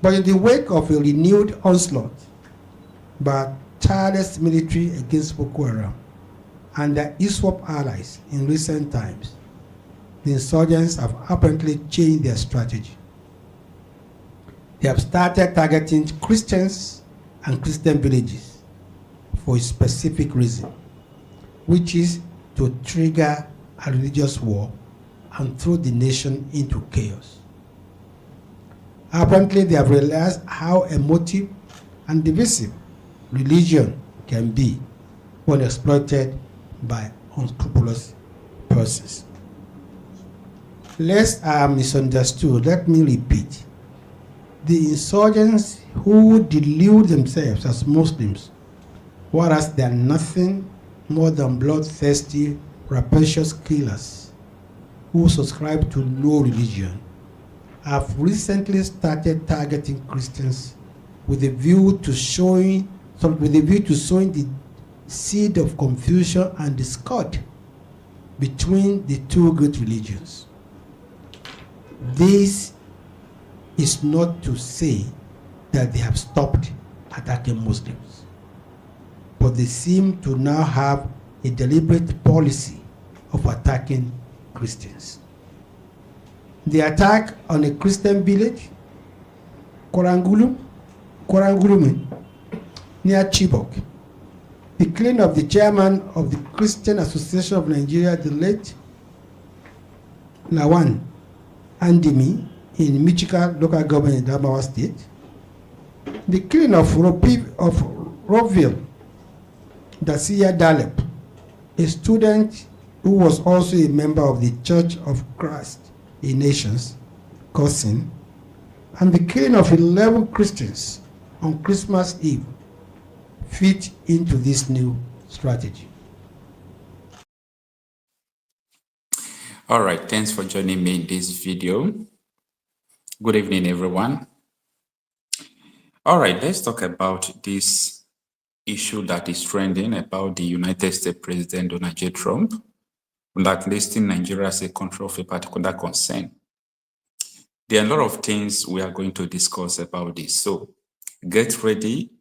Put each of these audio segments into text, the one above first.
But in the wake of a renewed onslaught by tireless military against Boko Haram and their ISWAP allies in recent times, the insurgents have apparently changed their strategy. They have started targeting Christians and Christian villages for a specific reason, which is to trigger a religious war and throw the nation into chaos. Apparently, they have realized how emotive and divisive religion can be when exploited by unscrupulous persons. Lest I am misunderstood, let me repeat. The insurgents who delude themselves as Muslims, whereas they are nothing more than bloodthirsty, rapacious killers who subscribe to no religion, have recently started targeting Christians with a view to sowing the seed of confusion and discord between the two great religions. This is not to say that they have stopped attacking Muslims, but they seem to now have a deliberate policy of attacking Christians. The attack on a Christian village, Korangulume, near Chibok, the killing of the chairman of the Christian Association of Nigeria, the late Lawan Andimi, in Michigan local government in Adamawa State, the killing of Roville Dacia Dalep, a student who was also a member of the Church of Christ in Nations, cousin, and the killing of 11 Christians on Christmas Eve fit into this new strategy. All right, thanks for joining me in this video. Good evening, everyone. All right, let's talk about this issue that is trending about the United States President Donald J. Trump blacklisting Nigeria as a country of a particular concern. There are a lot of things we are going to discuss about this, so get ready.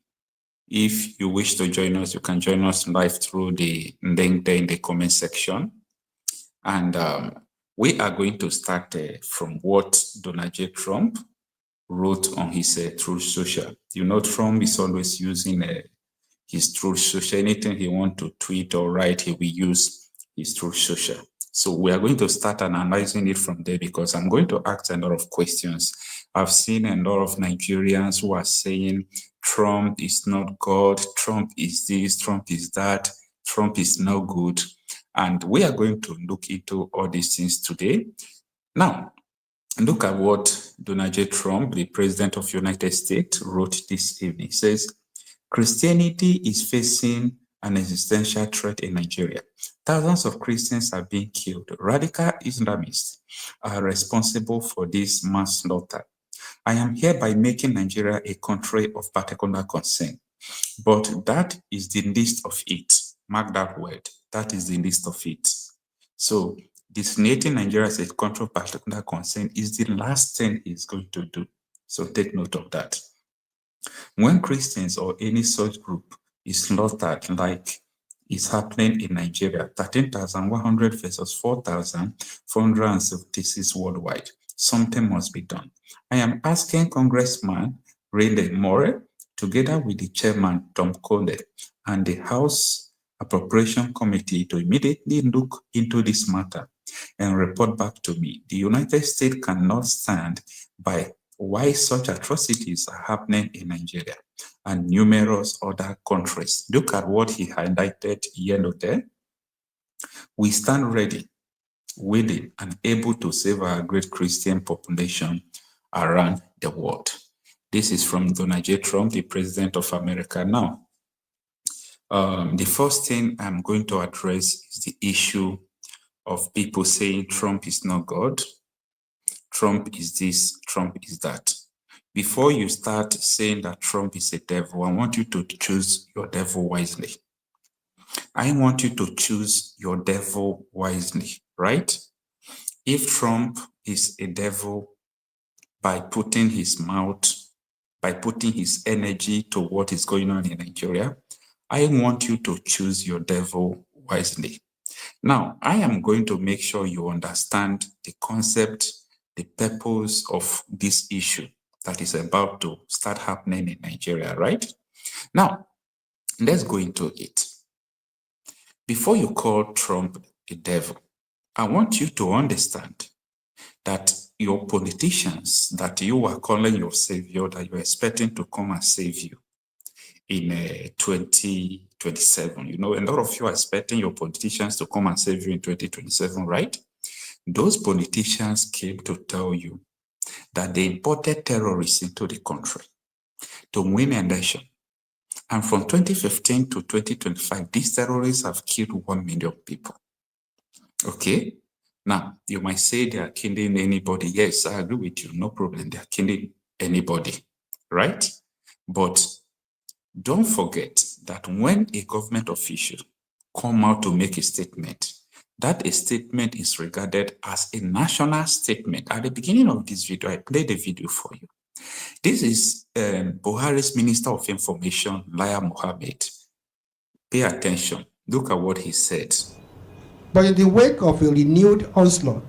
If you wish to join us, you can join us live through the link there in the comment section. And we are going to start from what Donald J. Trump wrote on his Truth Social. You know, Trump is always using his Truth Social. Anything he wants to tweet or write, he will use his Truth Social. So we are going to start analyzing it from there because I'm going to ask a lot of questions. I've seen a lot of Nigerians who are saying Trump is not God, Trump is this, Trump is that, Trump is no good. And we are going to look into all these things today. Now, look at what Donald J. Trump, the President of the United States, wrote this evening. He says, Christianity is facing an existential threat in Nigeria. Thousands of Christians are being killed. Radical Islamists are responsible for this mass slaughter. I am hereby making Nigeria a country of particular concern. But that is the least of it. Mark that word. That is the least of it. So designating Nigeria as a country of particular concern is the last thing he's going to do. So take note of that. When Christians or any such group is slaughtered like is happening in Nigeria, 13,100 versus 4,476 worldwide, something must be done. I am asking Congressman Ray Moore, together with the chairman Tom Cole and the House Appropriation Committee, to immediately look into this matter and report back to me. The United States cannot stand by why such atrocities are happening in Nigeria and numerous other countries. Look at what he highlighted yellow there. We stand ready, willing, and able to save our great Christian population around the world. This is from Donald J. Trump, the President of America now. The first thing I'm going to address is the issue of people saying Trump is not God, Trump is this, Trump is that. Before you start saying that Trump is a devil, I want you to choose your devil wisely. I want you to choose your devil wisely, right? If Trump is a devil by putting his mouth by putting his energy to what is going on in Nigeria, I want you to choose your devil wisely. Now, I am going to make sure you understand the concept, the purpose of this issue that is about to start happening in Nigeria, right? Now, let's go into it. Before you call Trump a devil, I want you to understand that your politicians that you are calling your savior, that you're expecting to come and save you in 2027. You know, a lot of you are expecting your politicians to come and save you in 2027, right? Those politicians came to tell you that they imported terrorists into the country to win an election. And from 2015 to 2025, these terrorists have killed 1 million people. Okay? Now, you might say they are killing anybody. Yes, I agree with you. No problem. They are killing anybody, right? But don't forget that when a government official come out to make a statement, that a statement is regarded as a national statement. At the beginning of this video, I played a video for you. This is Buhari's Minister of Information, Lai Mohammed. Pay attention. Look at what he said. But in the wake of a renewed onslaught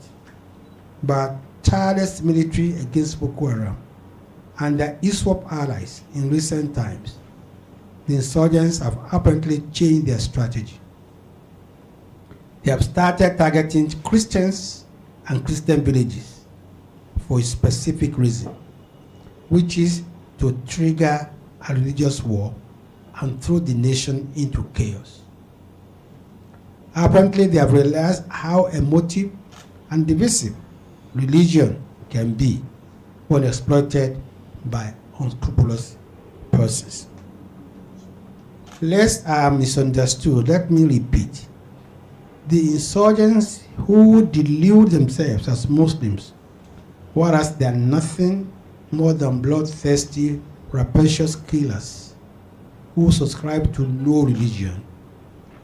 by tireless military against Boko Haram and their ISWAP allies in recent times, the insurgents have apparently changed their strategy. They have started targeting Christians and Christian villages for a specific reason, which is to trigger a religious war and throw the nation into chaos. Apparently, they have realized how emotive and divisive religion can be when exploited by unscrupulous persons. Lest I am misunderstood, let me repeat. The insurgents who delude themselves as Muslims, whereas they are nothing more than bloodthirsty, rapacious killers who subscribe to no religion,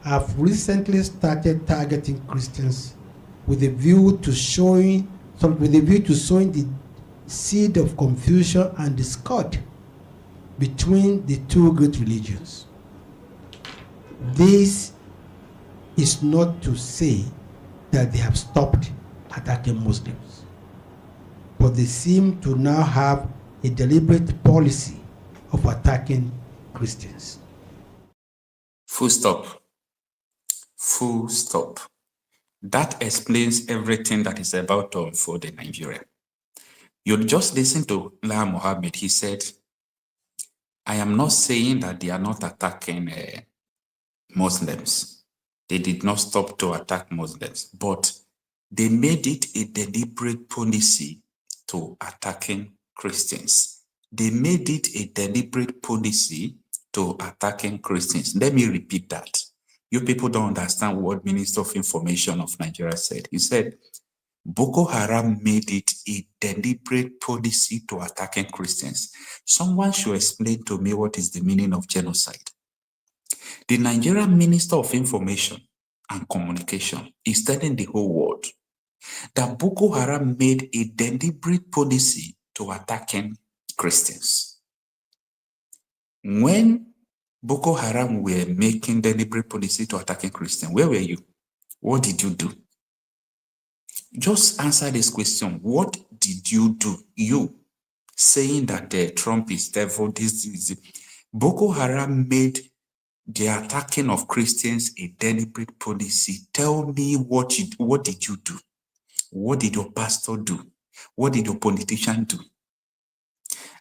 have recently started targeting Christians with a view to sowing the seed of confusion and discord between the two great religions. This is not to say that they have stopped attacking Muslims, but they seem to now have a deliberate policy of attacking Christians. Full stop. Full stop. That explains everything that is about to unfold in Nigeria. You just listen to Lai Mohammed. He said, I am not saying that they are not attacking Muslims. They did not stop to attack Muslims, but they made it a deliberate policy to attacking Christians. They made it a deliberate policy to attacking Christians. Let me repeat that. You people don't understand what Minister of Information of Nigeria said. He said, Boko Haram made it a deliberate policy to attacking Christians. Someone should explain to me what is the meaning of genocide. The Nigerian Minister of Information and Communication is telling the whole world that Boko Haram made a deliberate policy to attacking Christians. When Boko Haram were making deliberate policy to attacking Christians, where were you? What did you do? Just answer this question. What did you do? You saying that Trump is devil, this is it. Boko Haram made the attacking of Christians a deliberate policy. Tell me what did you do? What did your pastor do? What did your politician do?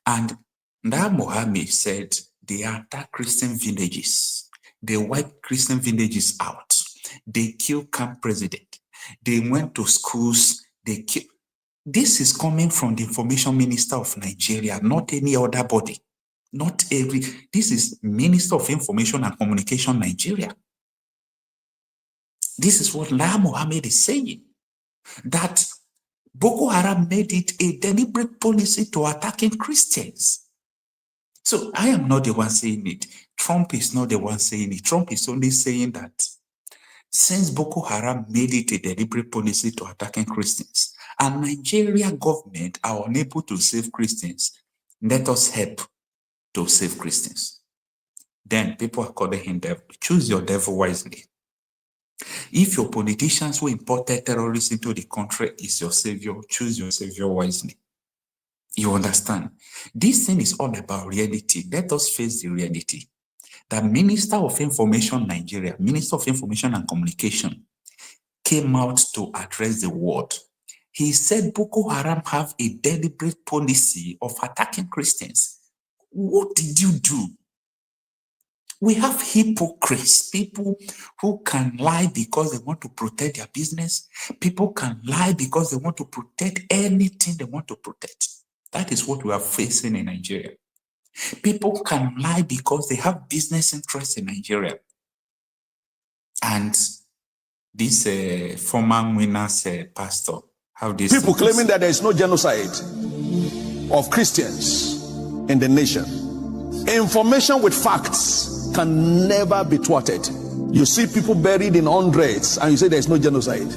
And now Mohammed said they attack Christian villages. They wipe Christian villages out. They kill camp president. They went to schools. They kill. This is coming from the Information Minister of Nigeria, not any other body. Not every. This is Minister of Information and Communication Nigeria. This is what Lai Mohammed is saying. That Boko Haram made it a deliberate policy to attacking Christians. So I am not the one saying it. Trump is not the one saying it. Trump is only saying that since Boko Haram made it a deliberate policy to attacking Christians, and Nigeria government are unable to save Christians, let us help to save Christians. Then people are calling him devil. Choose your devil wisely. If your politicians who imported terrorists into the country is your savior, choose your savior wisely. You understand? This thing is all about reality. Let us face the reality. The Minister of Information Nigeria, Minister of Information and Communication, came out to address the world. He said Boko Haram have a deliberate policy of attacking Christians. What did you do? We have hypocrites, people who can lie because they want to protect their business. People can lie because they want to protect anything they want to protect. That is what we are facing in Nigeria. People can lie because they have business interests in Nigeria. And this former winners pastor, how this people claiming that there is no genocide of Christians in the nation. Information with facts can never be thwarted. You see people buried in hundreds and you say there is no genocide.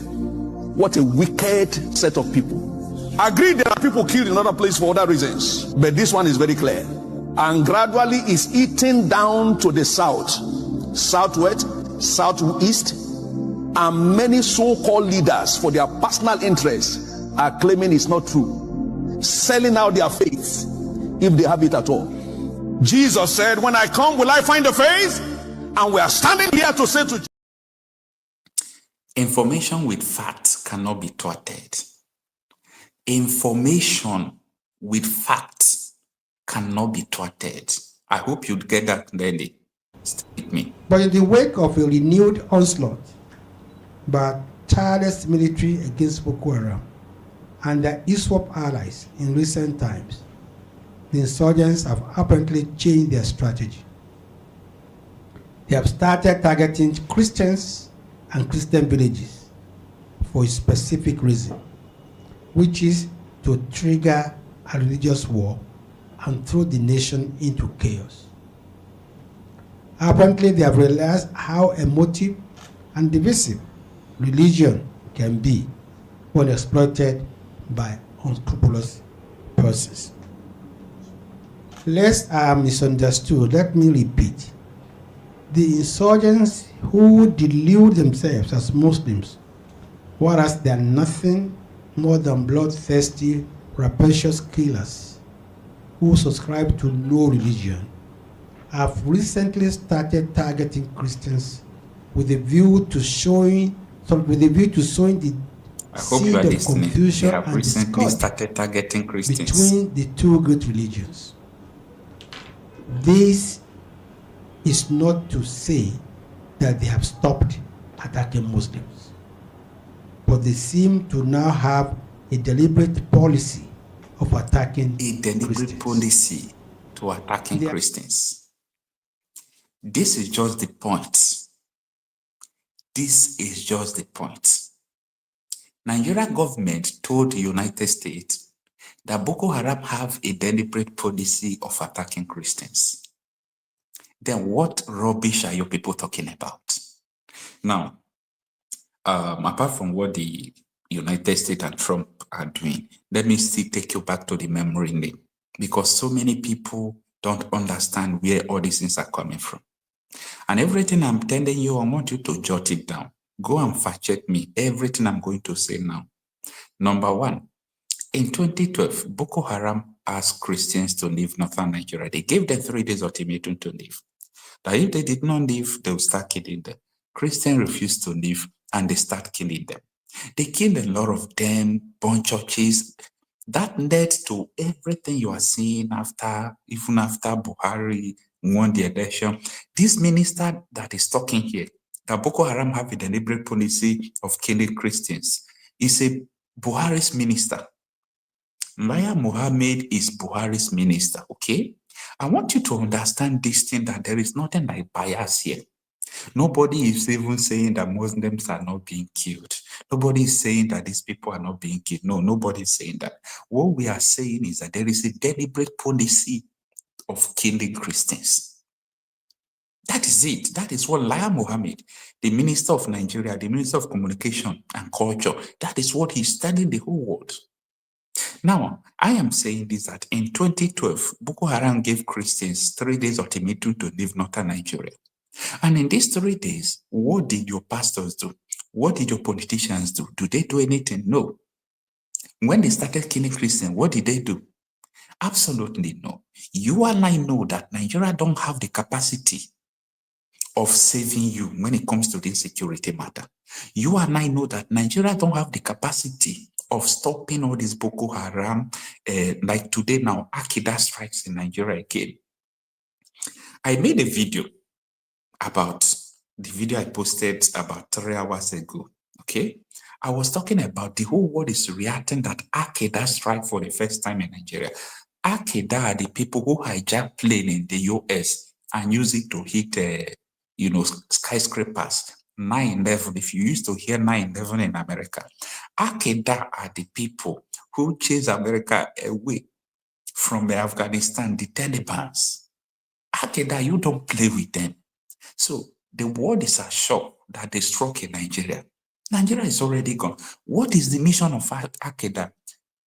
What a wicked set of people. Agreed, there are people killed in other places for other reasons, but this one is very clear. And gradually is eating down to the south, southwest, southeast, and many so-called leaders for their personal interests are claiming it's not true, selling out their faith if they have it at all. Jesus said, when I come, will I find the faith? And we are standing here to say to information with facts cannot be thwarted. Information with facts cannot be thwarted. I hope you'd get that clearly. Stay with me. But in the wake of a renewed onslaught by tireless military against Boko Haram and their ISWAP allies in recent times, the insurgents have apparently changed their strategy. They have started targeting Christians and Christian villages for a specific reason, which is to trigger a religious war and throw the nation into chaos. Apparently, they have realized how emotive and divisive religion can be when exploited by unscrupulous persons. Lest I am misunderstood, let me repeat. The insurgents who delude themselves as Muslims, whereas they are nothing more than bloodthirsty, rapacious killers who subscribe to no religion, have recently started targeting Christians with a view to sowing the seed of confusion they have and recently discord started targeting Christians between the two great religions. This is not to say that they have stopped attacking Muslims, but they seem to now have a deliberate policy of attacking policy to attacking Christians. This is just the point. This is just the point. Nigeria government told the United States that Boko Haram have a deliberate policy of attacking Christians. Then what rubbish are you people talking about? Now, apart from what the United States and Trump are doing, let me still take you back to the memory lane, because so many people don't understand where all these things are coming from. And everything I'm telling you, I want you to jot it down. Go and fact check me, everything I'm going to say now. Number one, in 2012, Boko Haram asked Christians to leave northern Nigeria. They gave them 3 days ultimatum to leave. That if they did not leave, they would start killing them. Christians refused to leave and they start killing them. They killed a lot of them, burned churches. That led to everything you are seeing even after Buhari won the election. This minister that is talking here, that Boko Haram have a deliberate policy of killing Christians, is a Buhari's minister. Maya Mohammed is Buhari's minister, okay? I want you to understand this thing, that there is nothing like bias here. Nobody is even saying that Muslims are not being killed. Nobody is saying that these people are not being killed. No, nobody is saying that. What we are saying is that there is a deliberate policy of killing Christians. That is it. That is what Maya Mohammed, the minister of Nigeria, the minister of communication and culture, that is what he's telling the whole world. Now, I am saying this that in 2012, Boko Haram gave Christians 3 days ultimatum to leave northern Nigeria. And in these 3 days, what did your pastors do? What did your politicians do? Do they do anything? No. When they started killing Christians, what did they do? Absolutely no. You and I know that Nigeria don't have the capacity of saving you when it comes to the insecurity matter. You and I know that Nigeria don't have the capacity of stopping all this Boko Haram, like today now, Akida strikes in Nigeria again. I made a video about the video I posted about 3 hours ago, okay? I was talking about the whole world is reacting that Akida strike for the first time in Nigeria. Akida are the people who hijack plane in the US and use it to hit, skyscrapers. 9/11, if you used to hear 9/11 in America, Akida are the people who chase America away from Afghanistan, the Taliban's. Akida, you don't play with them. So the world is shocked that they struck in Nigeria. Nigeria is already gone. What is the mission of Akida?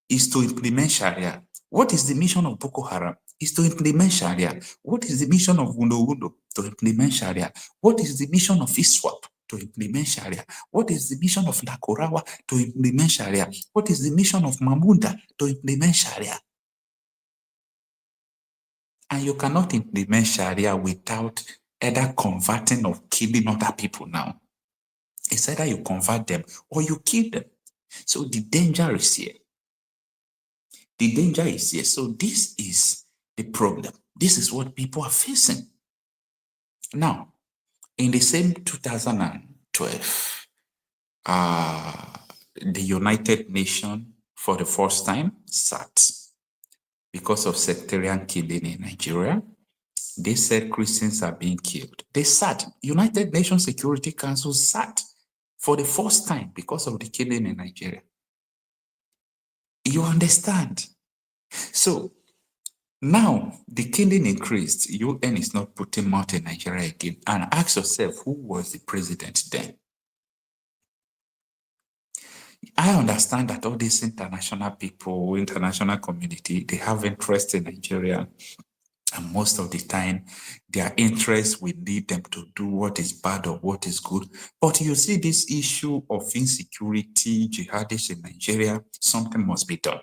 Is to implement Sharia. What is the mission of Boko Haram? Is to implement Sharia. What is the mission of Wundo Wundo? To implement Sharia. What is the mission of ISWAP? To implement Sharia. What is the mission of Lakorawa? To implement Sharia. What is the mission of Mamunda? To implement Sharia. And you cannot implement Sharia without either converting or killing other people now. It's either you convert them or you kill them. So the danger is here. The danger is here. So this is the problem. This is what people are facing. Now, in the same 2012, the United Nations for the first time sat because of sectarian killing in Nigeria. They said Christians are being killed. They sat. United Nations Security Council sat for the first time because of the killing in Nigeria. You understand? So now the killing increased. UN is not putting mouth in Nigeria again. And ask yourself, who was the president then? I understand that all these international people, international community, they have interest in Nigeria. And most of the time, their interests will lead them to do what is bad or what is good. But you see this issue of insecurity, jihadists in Nigeria, something must be done.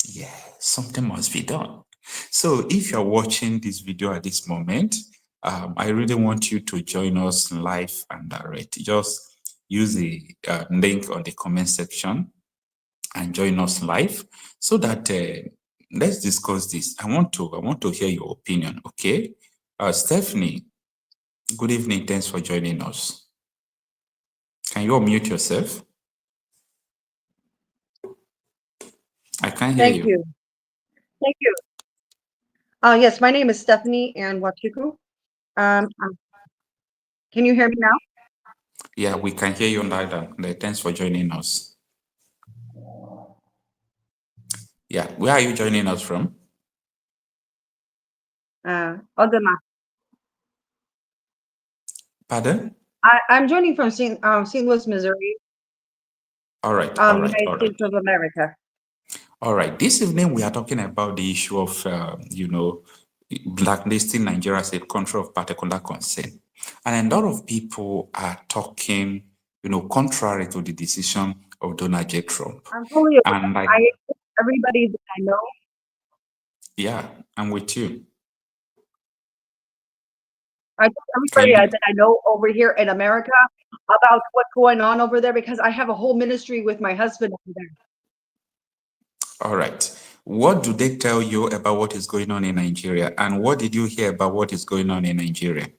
Yeah, something must be done. So if you're watching this video at this moment, I really want you to join us live and direct. Just use the link on the comment section and join us live so that let's discuss this. I want to hear your opinion, okay? Stephanie, good evening. Thanks for joining us. Can you unmute yourself? I can't hear you. Thank you. Thank you. Yes, my name is Stephanie and Wachuku. Can you hear me now? Yeah, we can hear you loud and clear. Thanks for joining us. Yeah, where are you joining us from? Odema. Pardon? I'm joining from St. Louis, Missouri. All right, United States of America. All right. This evening we are talking about the issue of, blacklisting Nigeria as a country of particular concern, and a lot of people are talking, contrary to the decision of Donald J. Trump. I'm fully aware. Everybody that I know. Yeah, I'm with you. I tell everybody that I know over here in America about what's going on over there, because I have a whole ministry with my husband over there. All right. What do they tell you about what is going on in Nigeria? And what did you hear about what is going on in Nigeria?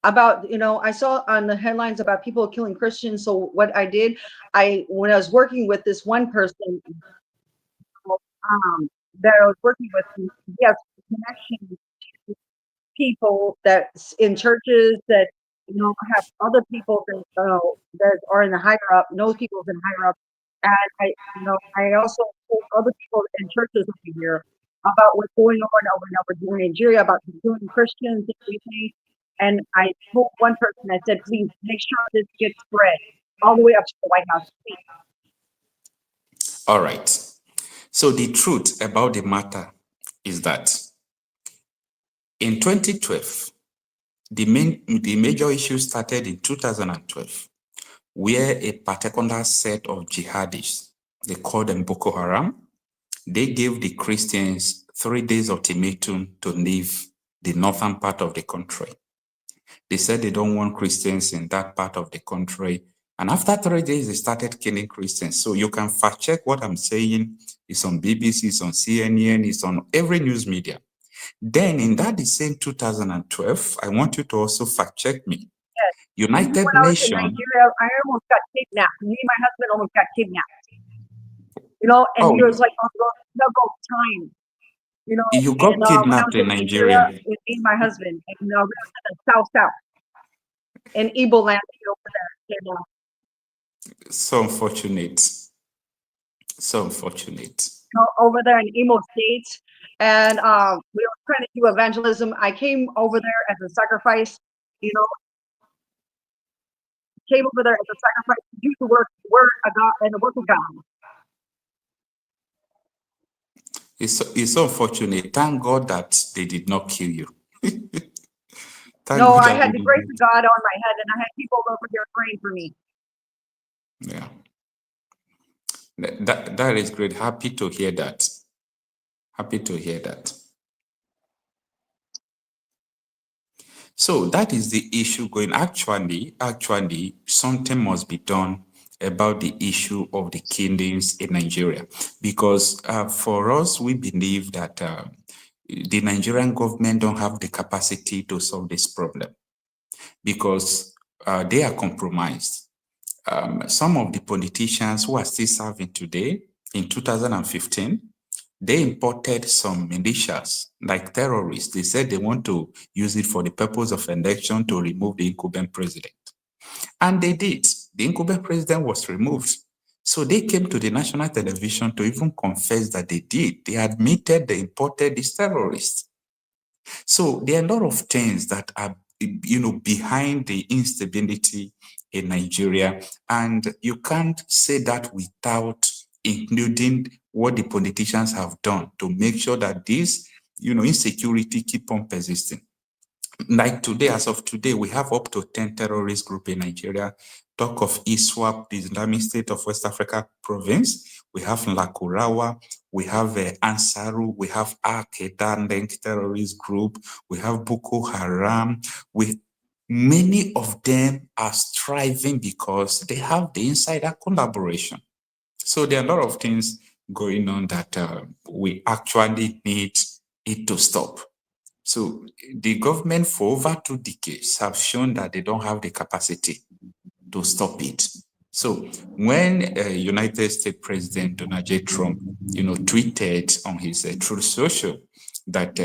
About, I saw on the headlines about people killing Christians. So what I did, when I was working with this one person that I was working with, yes, connections to people that's in churches that, have other people that, that are in the higher up, know people in higher up. And I also told other people in churches over here about what's going on over in Nigeria, about killing Christians and everything. And I told one person, I said, please make sure this gets spread all the way up to the White House, please. All right. So the truth about the matter is that in 2012, the major issue started in 2012, where a particular set of jihadists, they call them Boko Haram, they gave the Christians 3 days ultimatum to leave the northern part of the country. They said they don't want Christians in that part of the country. And after 3 days, they started killing Christians. So you can fact check what I'm saying. It's on BBC, it's on CNN, it's on every news media. Then in that the same 2012, I want you to also fact check me. Yes. United When I was in Nations. Nigeria, I almost got kidnapped. Me and my husband almost got kidnapped. You know, and he was like, oh, double time. You know, you got and, when I kidnapped was in Nigeria. with me and my husband, and we were in the south, in Igbo land over there. You know. So unfortunate. So unfortunate. You know, over there in Imo State, and we were trying to do evangelism. I came over there as a sacrifice. You know, came over there as a sacrifice to do the word of God and the work of God. It's so unfortunate. Thank God that they did not kill you. No, I had the grace of God on my head, and I had people over here praying for me. Yeah. That is great. Happy to hear that. Happy to hear that. So that is the issue going. Actually, something must be done about the issue of the killings in Nigeria, because for us, we believe that the Nigerian government don't have the capacity to solve this problem, because they are compromised. Some of the politicians who are still serving today, in 2015, they imported some militias like terrorists. They said they want to use it for the purpose of election to remove the incumbent president. And they did. The incumbent president was removed. So they came to the national television to even confess that they did. They admitted they imported these terrorists. So there are a lot of things that are, behind the instability in Nigeria. And you can't say that without including what the politicians have done to make sure that this, insecurity keep on persisting. Like today, as of today, we have up to 10 terrorist groups in Nigeria. Talk of ISWAP, the Islamic State of West Africa province. We have Lakurawa, we have Ansaru, we have Al-Qaeda terrorist group, we have Boko Haram. Many of them are striving because they have the insider collaboration. So there are a lot of things going on that we actually need it to stop. So the government for over 2 decades have shown that they don't have the capacity to stop it. So when United States President Donald J. Trump, tweeted on his Truth Social that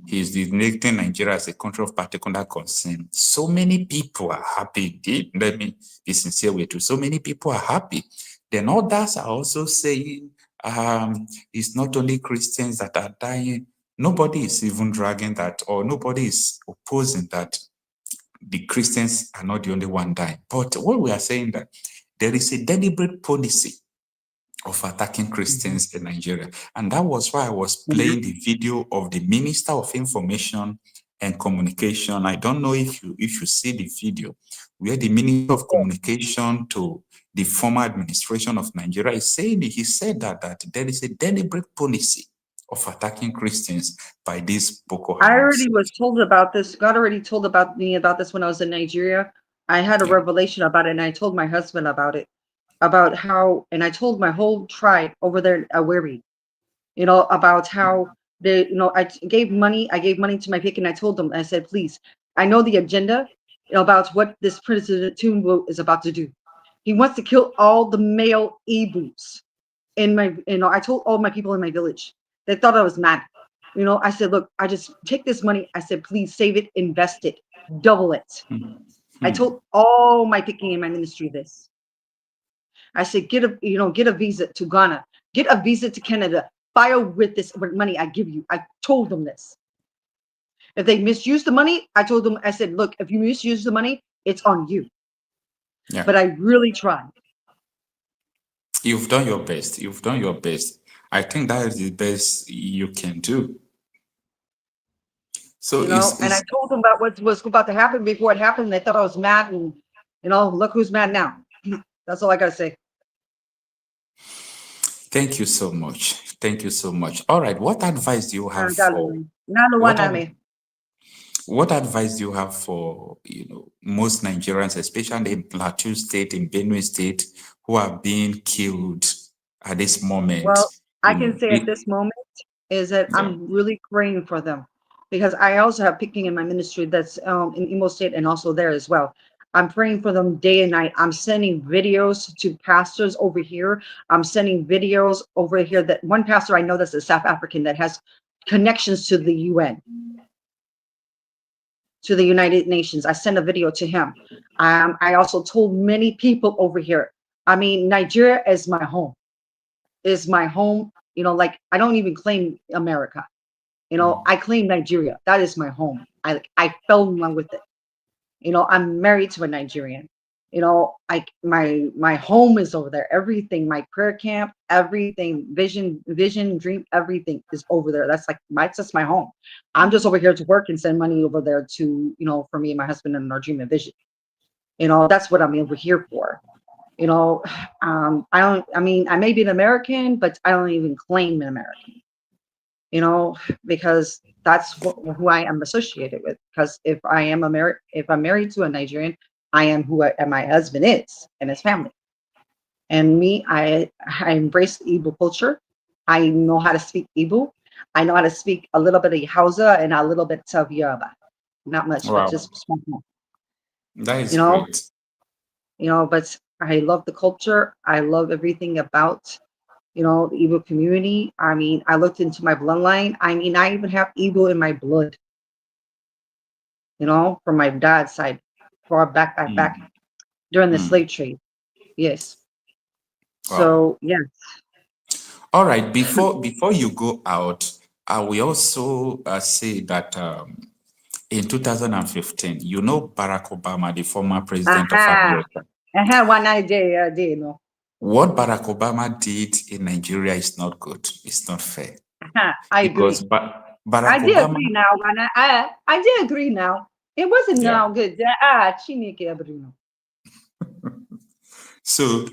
he's designating Nigeria as a country of particular concern, so many people are happy. Let me be sincere with you. So many people are happy. Then others are also saying it's not only Christians that are dying. Nobody is even dragging that, or nobody is opposing that the Christians are not the only one dying. But what we are saying that there is a deliberate policy of attacking Christians in Nigeria. And that was why I was playing the video of the Minister of Information and Communication. I don't know if you see the video where the Minister of Communication to the former administration of Nigeria is saying, he said that there is a deliberate policy of attacking Christians by these Boko Haram. I already was told about this. God already told me about this when I was in Nigeria. I had a revelation about it, and I told my husband about it, about how, and I told my whole tribe over there in Aweri, about how they, I gave money to my pick, and I told them, I said, please, I know the agenda about what this President Tinubu is about to do. He wants to kill all the male Igbos in my, I told all my people in my village. They thought I was mad. I said, look, I just take this money. I said, please save it, invest it, double it. I told all my picking in my ministry this. I said, get a visa to Ghana, get a visa to Canada, file with this money I give you. I told them this. If they misuse the money, I told them, I said, look, if you misuse the money, it's on you. Yeah. But I really tried. You've done your best. You've done your best. I think that is the best you can do. So You know, and I told them about what was about to happen before it happened. They thought I was mad, and you know, look who's mad now. That's all I gotta say. thank you so much. Thank you so much. All right. What advice do you have for what advice do you have for most Nigerians, especially in Plateau State, in Benue State, who are being killed at this moment? Well, I can say at this moment is that I'm really praying for them, because I also have picking in my ministry that's in Imo State and also there as well. I'm praying for them day and night. I'm sending videos to pastors over here. I'm sending videos over here. That one pastor I know that's a South African that has connections to the UN, to the United Nations. I sent a video to him. I also told many people over here, I mean, Nigeria is my home. Is my home. You know, like I don't even claim America. You know, I claim Nigeria. That is my home. I fell in love with it. You know, I'm married to a Nigerian. You know, my home is over there. Everything, my prayer camp, everything, vision, dream, everything is over there. That's just my home. I'm just over here to work and send money over there to, you know, for me and my husband and our dream and vision. You know, that's what I'm over here for. You know, I may be an American, but I don't even claim an American. You know, because that's who I am associated with. Because if I'm married to a Nigerian, I am who my husband is and his family. And me, I embrace the Igbo culture. I know how to speak Igbo. I know how to speak a little bit of Hausa and a little bit of Yoruba. Not much, Wow. but just small. That is great. You know, but I love the culture. I love everything about, you know, the Igbo community. I mean, I looked into my bloodline. I mean, I even have Igbo in my blood, you know, from my dad's side, far back during the slave trade. Yes. Wow. So, yes. All right. Before you go out, I will also say that in 2015, you know Barack Obama, the former president of America. What Barack Obama did in Nigeria is not good. It's not fair. I because agree. Barack I did Obama, agree now. I did agree now. It wasn't now good. So,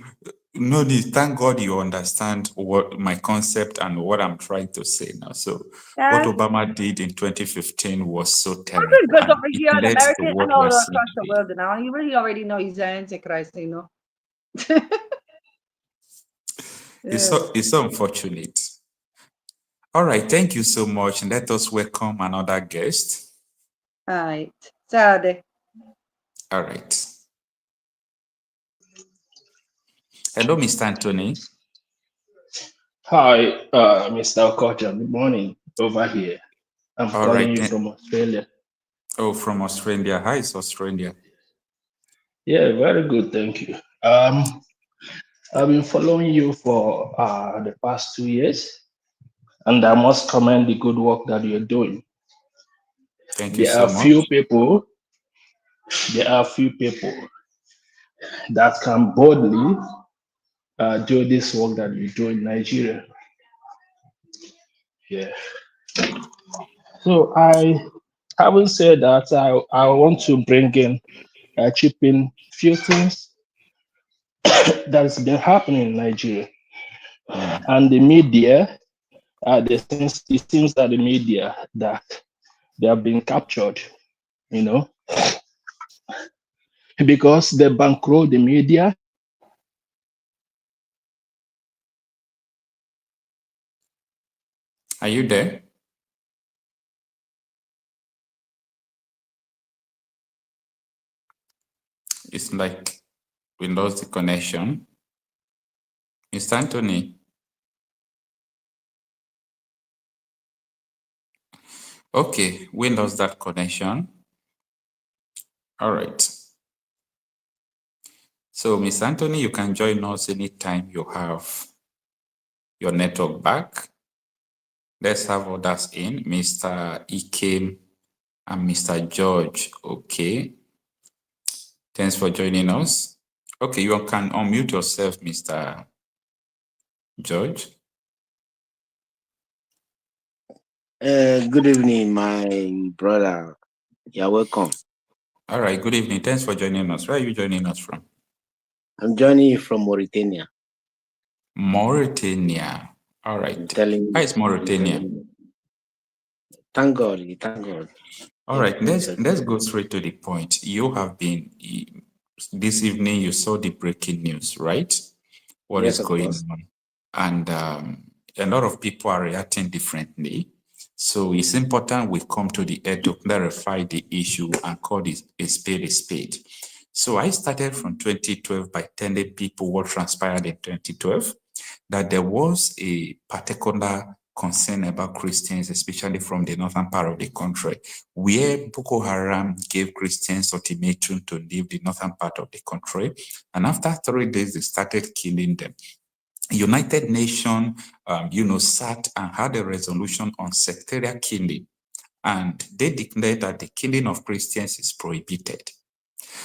no need. Thank God you understand what my concept and what I'm trying to say now. So, what Obama did in 2015 was so terrible. Because over here in America and all across the today. world now, you really already know he's an antichrist, you know. It's so unfortunate. All right, thank you so much. And let us welcome another guest. All right. Saturday. All right. Hello, Mr. Anthony. Hi, Mr. Okocha. Good morning over here. I'm calling you from Australia. Oh, from Australia. Hi, it's Australia. Yeah, very good. Thank you. I've been following you for the past 2 years, and I must commend the good work that you're doing. Thank you so much. There are few people that can boldly do this work that you do in Nigeria. Yeah. So having said that, I want to bring in chip in few things that's been happening in Nigeria. And the media, it seems that the media that they have been captured, you know, because they bankroll the media. Are you there? It's like we lost the connection. Mr. Anthony. Okay, we lost that connection. All right. So, Ms. Anthony, you can join us anytime you have your network back. Let's have others in. Mr. Ikem and Mr. George. Okay. Thanks for joining us. Okay, you can unmute yourself, Mr. George. Good evening, my brother. You're welcome. All right, good evening. Thanks for joining us. Where are you joining us from? I'm joining you from Mauritania. Mauritania. All right. Where is Mauritania? Thank God. Thank God. All right, let's go straight to the point. You have been, this evening, you saw the breaking news, right? What is going on? And a lot of people are reacting differently. So it's important we come to the end to clarify the issue and call it a spade a spade. So I started from 2012 by telling people what transpired in 2012, that there was a particular concern about Christians, especially from the northern part of the country, where Boko Haram gave Christians ultimatum to leave the northern part of the country. And after 3 days, they started killing them. United Nations, sat and had a resolution on sectarian killing, and they declared that the killing of Christians is prohibited.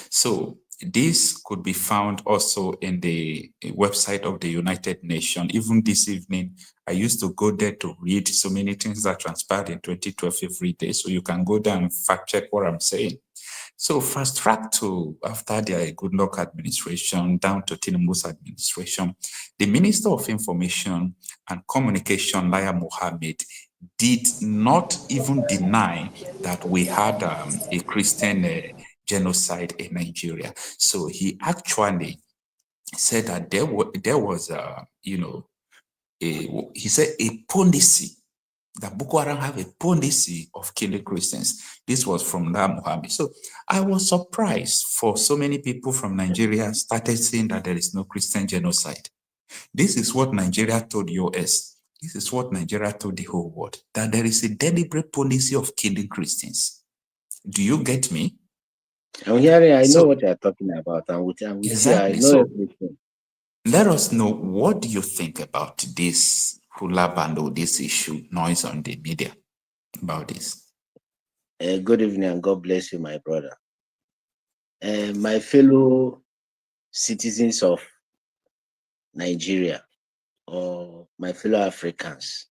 So this could be found also in the website of the United Nations. Even this evening, I used to go there to read so many things that transpired in 2012 every day. So you can go there and fact check what I'm saying. So fast track to after the Goodluck administration down to Tinubu's administration, the Minister of Information and Communication, Laya Mohammed, did not even deny that we had a Christian genocide in Nigeria. So he actually said that there was he said a policy, that Boko Haram have a policy of killing Christians. This was from Laya Mohammed. So I was surprised for so many people from Nigeria started saying that there is no Christian genocide. This is what Nigeria told US. This is what Nigeria told the whole world, that there is a deliberate policy of killing Christians. Do you get me? I'm hearing, I know what you're talking about. I'm with exactly. you. I know everything. Let us know, what do you think about this hula bando, this issue, noise on the media about this? Good evening and God bless you, my brother. My fellow citizens of Nigeria, or my fellow Africans,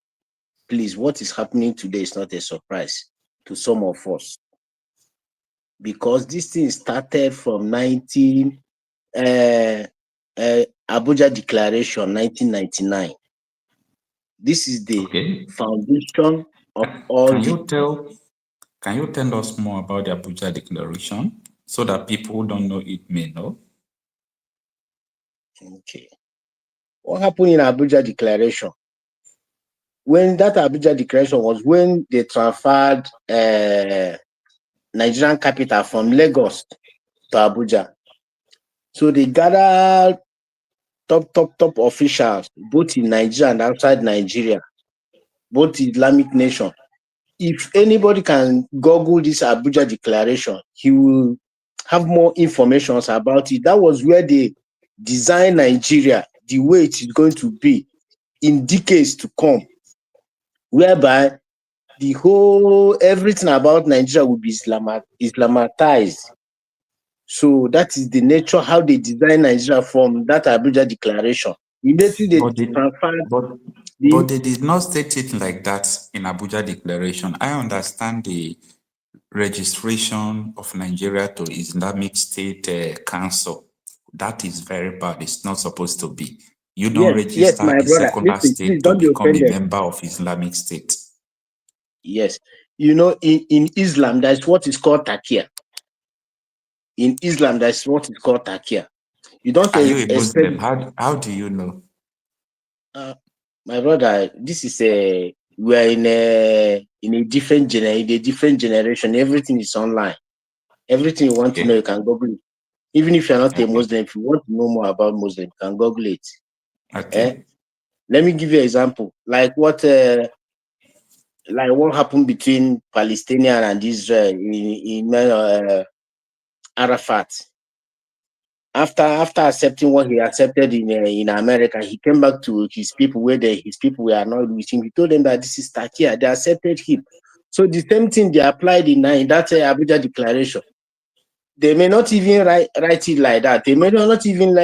please, what is happening today is not a surprise to some of us, because this thing started from Abuja Declaration 1999. This is the foundation of all. Can you tell us more about the Abuja Declaration so that people who don't know it may know? Okay. What happened in Abuja Declaration? When that Abuja Declaration was when they transferred Nigerian capital from Lagos to Abuja. So they gathered top officials, both in Nigeria and outside Nigeria, both Islamic nation. If anybody can Google this Abuja Declaration, he will have more information about it. That was where they designed Nigeria the way it is going to be in decades to come, whereby the whole everything about Nigeria will be Islamatized. So that is the nature how they design Nigeria from that Abuja Declaration. Immediately they transferred. But they did not state it like that in Abuja Declaration. I understand the registration of Nigeria to Islamic State Council. That is very bad. It's not supposed to be. You don't register a secular state to become a member of Islamic State. Yes. You know, in Islam, that's what is called Takia. In Islam, that's what is called Takia. You don't. Are you a Muslim? How do you know? My brother, this is we are in a different generation. Everything is online. Everything you want to know, you can Google it. Even if you're not a Muslim, if you want to know more about Muslim, you can Google it. Okay. Let me give you an example. Like what happened between Palestinian and Israel in Arafat. After accepting what he accepted in America, he came back to his people where his people were annoyed with him. He told them that this is Takia. They accepted him. So the same thing they applied in that Abuja Declaration. They may not even write it like that. They may not even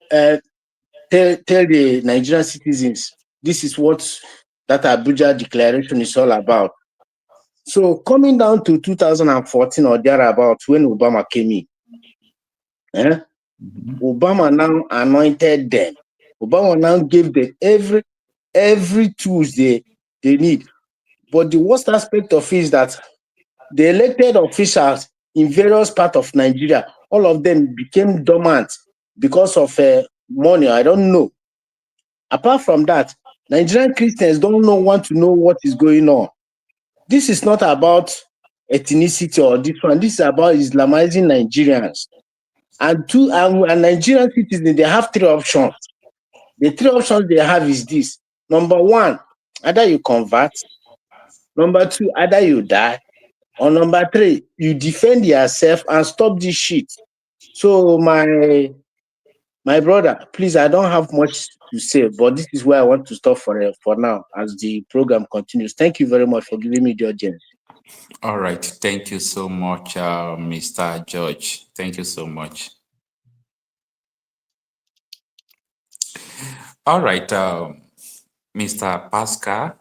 tell the Nigerian citizens this is what that Abuja Declaration is all about. So coming down to 2014 or thereabout, when Obama came in, Obama now anointed them. Obama now gave them every tools they need. But the worst aspect of it is that the elected officials in various parts of Nigeria, all of them became dormant because of money. I don't know. Apart from that, Nigerian Christians don't want to know what is going on. This is not about ethnicity or this one. This is about Islamizing Nigerians. And Nigerian citizens, they have three options. The three options they have is this. Number one, either you convert. Number two, either you die. Or number three, you defend yourself and stop this shit. So my brother, please, I don't have much to say, but this is where I want to stop for now as the program continues. Thank you very much for giving me the audience. All right. Thank you so much, Mr. George. Thank you so much. All right, Mr. Pascal.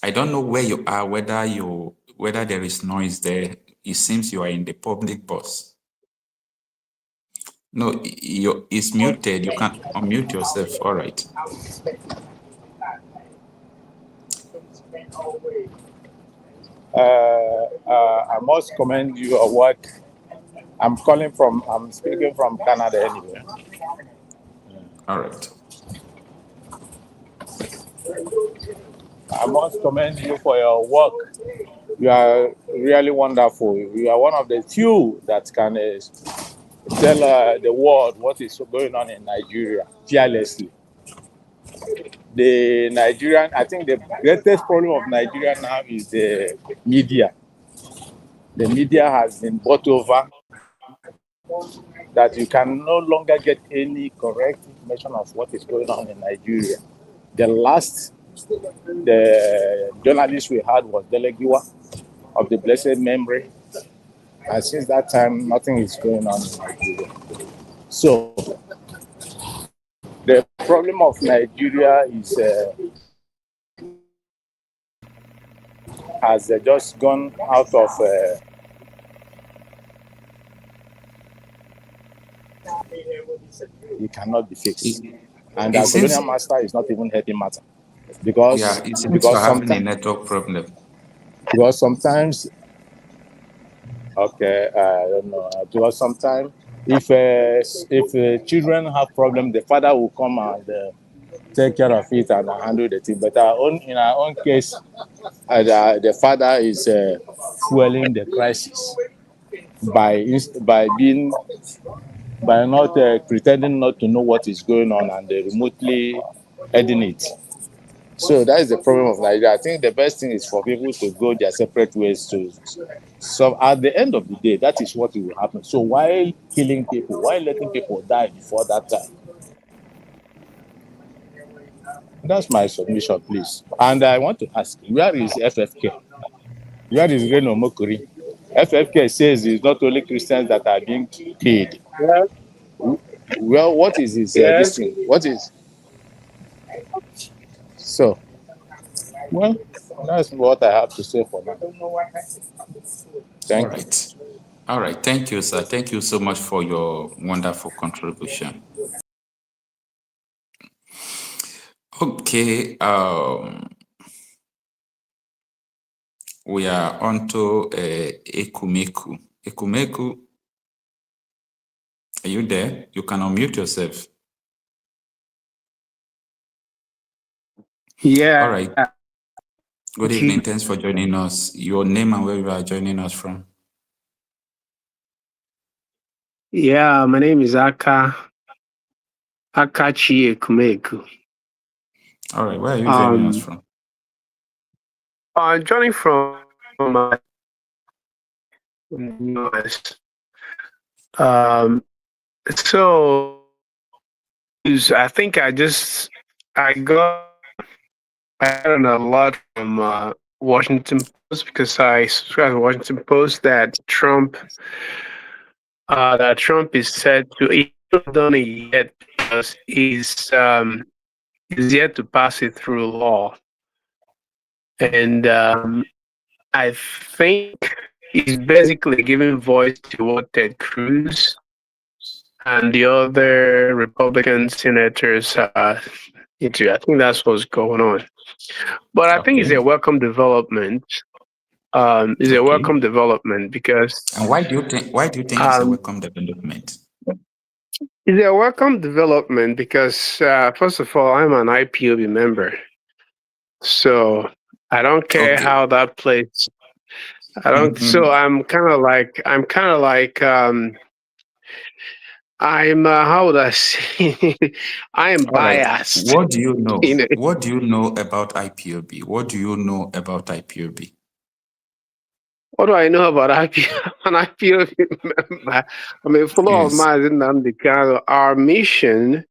I don't know where you are, whether there is noise there. It seems you are in the public bus. No, it's muted. You can unmute yourself. All right. I must commend your work. I'm speaking from Canada anyway. All right. I must commend you for your work. You are really wonderful. You are one of the few that can tell the world what is going on in Nigeria fearlessly. I think the greatest problem of Nigeria now is the media. The media has been bought over, that you can no longer get any correct information of what is going on in Nigeria. The last journalist we had was Delegiwa of the blessed memory. And since that time, nothing is going on in Nigeria. So the problem of Nigeria is has just gone out of it cannot be fixed. And the colonial master is not even helping matter. Because having a network problem. Because sometimes, okay, I don't know. Because sometimes, if children have problem, the father will come and take care of it and handle the thing. But in our own case, the father is fueling the crisis by not pretending not to know what is going on and remotely heading it. So that is the problem of Nigeria. I think the best thing is for people to go their separate ways to. So at the end of the day, that is what will happen. So why killing people? Why letting people die before that time? That's my submission, please. And I want to ask, where is FFK? Where is Reno Mokuri? FFK says it's not only Christians that are being killed. Yes. Well, what is his this thing? What is? So, well, that's what I have to say for now. Thank you. All right. Thank you, sir. Thank you so much for your wonderful contribution. Okay. We are on to Ekumeku. Ekumeku, are you there? You can unmute yourself. Yeah. All right. Good evening. Thanks for joining us. Your name and where you are joining us from? Yeah, my name is Akachi Ekumeku. All right. Where are you joining us from? I'm joining from US. So I think I got a lot from Washington Post because I subscribe to Washington Post that Trump is said to, he's not done it yet because he's yet to pass it through law, and I think he's basically giving voice to what Ted Cruz and the other Republican senators into. I think that's what's going on. But I think it's Okay. a welcome development. It's a Okay. welcome development because And why do you think it's a welcome development? it's a welcome development because first of all, I'm an IPOB member, so I don't care Okay. how that plays. I don't. So I'm how would I say? I am All right. biased. What do you know? You know, What do you know about IPOB? What do you know about IPOB? what do I know about IPO? An IPO member. I mean, follow of Yes. mine, Nnamdi Kanu. Our mission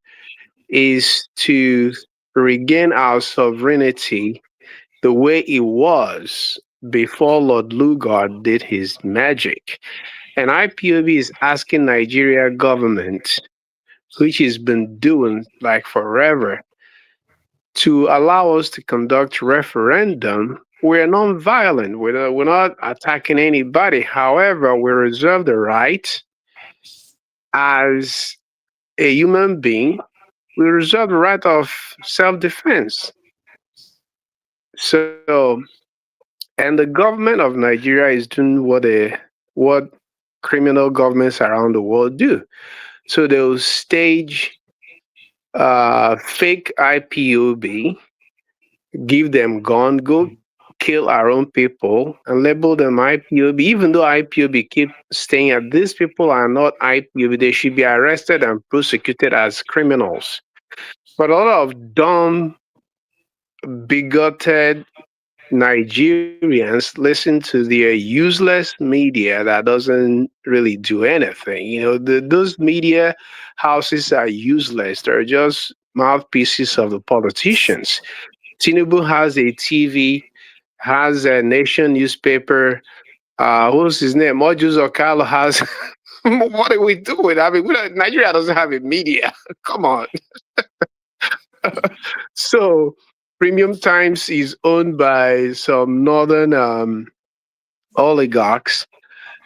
is to regain our sovereignty the way it was before Lord Lugard did his magic. And IPOB is asking Nigeria government, which has been doing like forever, to allow us to conduct referendum. We're non-violent. We're not attacking anybody. However, we reserve the right as a human being. We reserve the right of self-defense. So, and the government of Nigeria is doing what criminal governments around the world do. So they'll stage fake IPOB, give them gun, go kill our own people, and label them IPOB. Even though IPOB keep saying that these people are not IPOB, they should be arrested and prosecuted as criminals. But a lot of dumb, bigoted Nigerians listen to their useless media that doesn't really do anything. You know, those media houses are useless. They're just mouthpieces of the politicians. Tinubu has a TV, has a Nation newspaper. Who's his name? Mojus Okalo has. What are we doing? I mean, Nigeria doesn't have a media. Come on. So, Premium Times is owned by some northern oligarchs.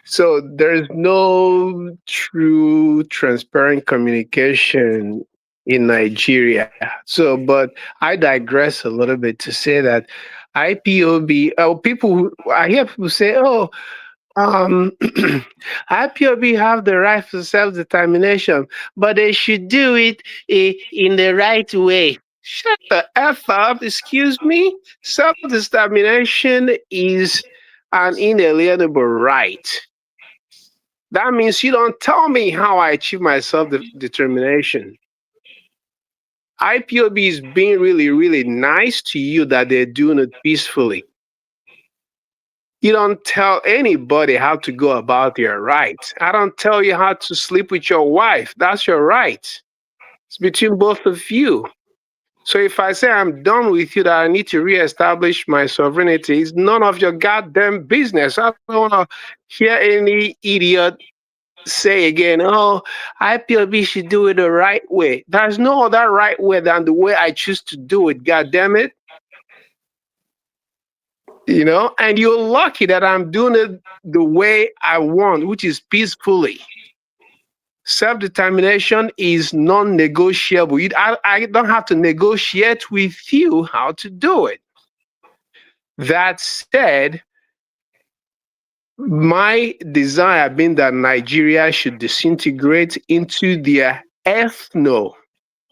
So there's no true transparent communication in Nigeria. So, but I digress a little bit to say that IPOB, I hear people say, oh, IPOB have the right for self-determination, but they should do it in the right way. Shut the F up, excuse me. Self-determination is an inalienable right. That means you don't tell me how I achieve my self-determination. IPOB is being really, really nice to you that they're doing it peacefully. You don't tell anybody how to go about your rights. I don't tell you how to sleep with your wife. That's your right. It's between both of you. So if I say I'm done with you, that I need to reestablish my sovereignty, it's none of your goddamn business. I don't want to hear any idiot say again, oh, IPOB should do it the right way. There's no other right way than the way I choose to do it, God damn it. You know, and you're lucky that I'm doing it the way I want, which is peacefully. Self-determination is non-negotiable. I don't have to negotiate with you how to do it. That said, my desire being that Nigeria should disintegrate into their ethno.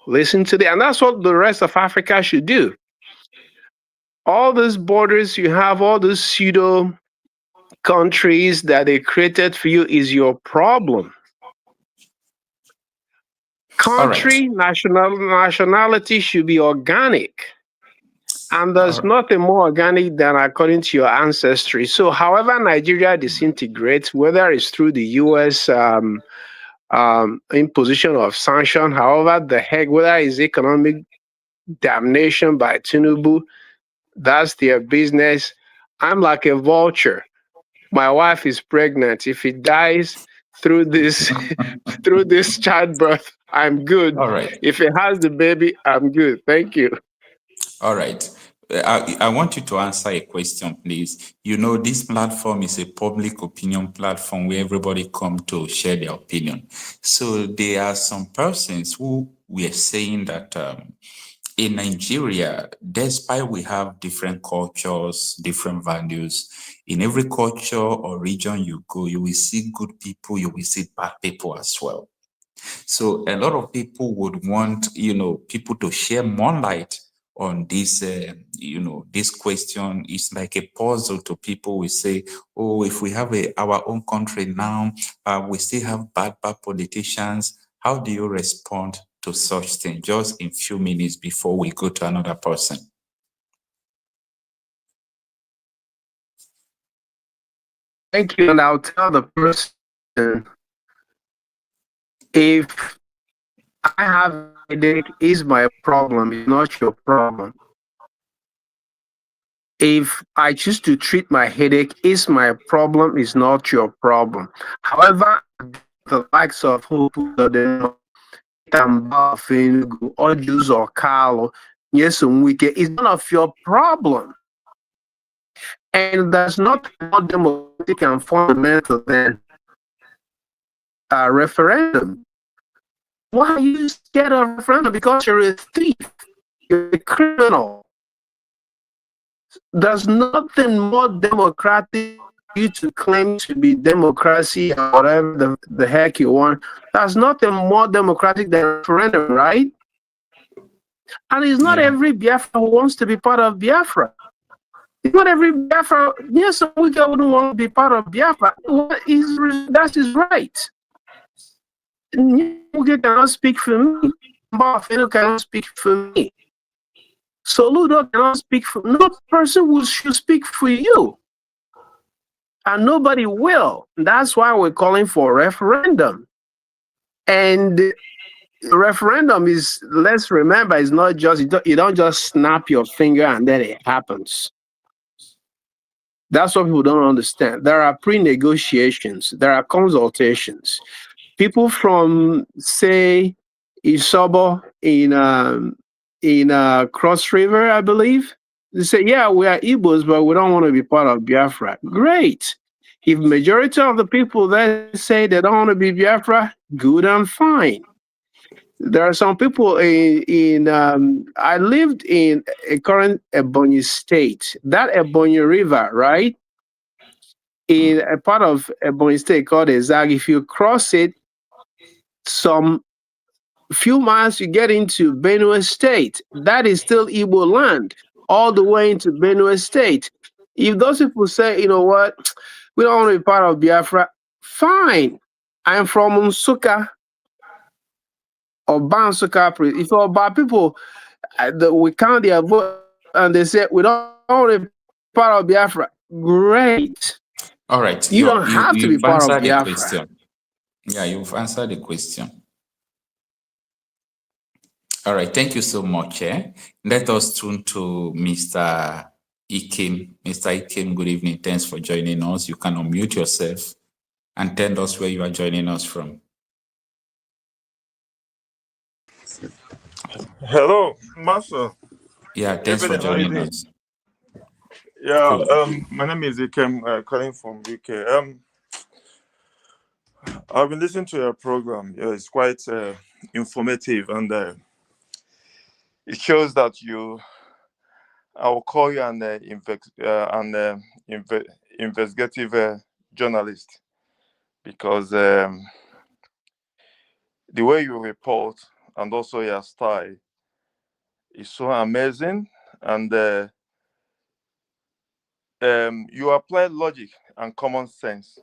Listen to that. And that's what the rest of Africa should do. All those borders you have, all those pseudo countries that they created for you is your problem. Country, nationality should be organic. And there's nothing more organic than according to your ancestry. So however Nigeria disintegrates, whether it's through the US imposition of sanction, however the heck, whether it's economic damnation by Tinubu, that's their business. I'm like a vulture. My wife is pregnant. If it dies through this through this childbirth, I'm good. All right. If it has the baby, I'm good. Thank you. All right. I want you to answer a question, please. You know, this platform is a public opinion platform where everybody come to share their opinion. So there are some persons who were saying that in Nigeria, despite we have different cultures, different values, in every culture or region you go, you will see good people, you will see bad people as well. So a lot of people would want, people to share more light on this, this question. Is like a puzzle to people. We say, oh, if we have our own country now, we still have bad politicians. How do you respond to such thing? Just in few minutes before we go to another person. Thank you. And I'll tell the person, if I have a headache, is my problem, it's not your problem. If I choose to treat my headache, is my problem, is not your problem. However, the likes of Hope or Ojus or Carlo, yes, is none of your problem. And there's not more democratic and fundamental than a referendum. Why are you scared of referendum? Because you're a thief, you're a criminal. There's nothing more democratic you to claim to be democracy or whatever the heck you want. There's nothing more democratic than referendum, right? And it's not every Biafra who wants to be part of Biafra. It's not every Biafra. Yes, we wouldn't want to be part of Biafra. That is right. Nyoge cannot speak for me. Mbafeno cannot speak for me. Soludo cannot speak for no person should speak for you. And nobody will. That's why we're calling for a referendum. And referendum is, let's remember, it's not just, you don't just snap your finger and then it happens. That's what people don't understand. There are pre-negotiations, there are consultations. People from, say, Isobo in Cross River, I believe, they say, yeah, we are Igbos, but we don't want to be part of Biafra. Great. If majority of the people that say they don't want to be Biafra, good and fine. There are some people I lived in a current Ebonyi state, that Ebonyi River, right? In a part of Ebonyi state called Ezag, if you cross it, some few miles you get into Benue State. That is still Igbo land, all the way into Benue State. If those people say, you know what, we don't want to be part of Biafra, fine. I'm from Nsukka or Bansuka. If you're about people, we count their vote and they say we don't want to be part of Biafra, great. All right. You don't have to be part of Biafra. Question. Yeah, you've answered the question. All right, thank you so much. Let us turn to Mr. Ikem. Mr. Ikem, good evening. Thanks for joining us. You can unmute yourself and tell us where you are joining us from. Hello, Master. Yeah, thanks for joining us. Yeah, cool. My name is Ikem, calling from UK. I've been listening to your program. Yeah, it's quite informative, and it shows that I will call you an investigative journalist, because the way you report and also your style is so amazing, and you apply logic and common sense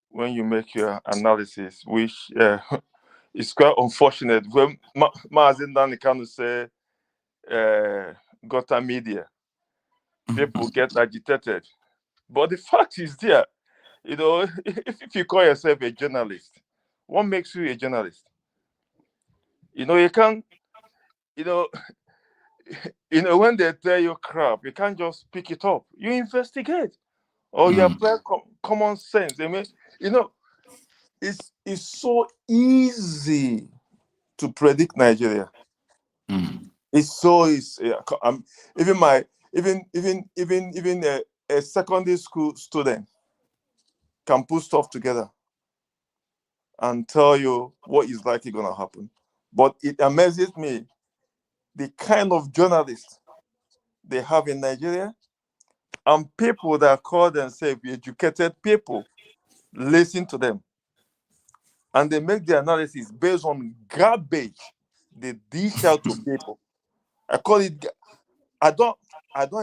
when you make your analysis, which is quite unfortunate. When Maazin Nnamdi Kanu say Gota media, people get agitated. But the fact is there, if you call yourself a journalist, what makes you a journalist? You can't, you know, when they tell you crap, you can't just pick it up. You investigate, or you apply common sense. I mean, you know, it's so easy to predict Nigeria. It's so easy. Even my even a secondary school student can put stuff together and tell you what is likely going to happen. But it amazes me the kind of journalists they have in Nigeria, and people that call themselves educated people listen to them, and they make the analysis based on garbage they dish out to people. I call it. I don't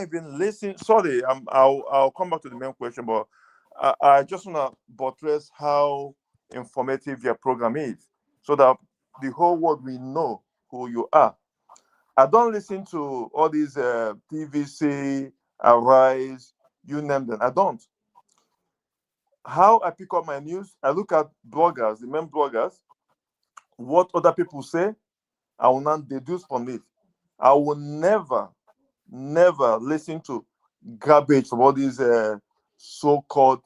even listen. Sorry, I'll come back to the main question, but I just want to buttress how informative your program is, so that the whole world will know who you are. I don't listen to all these TVC, Arise, you name them. I don't. How I pick up my news, I look at bloggers, the main bloggers, what other people say, I will not deduce from it. I will never listen to garbage from all these so-called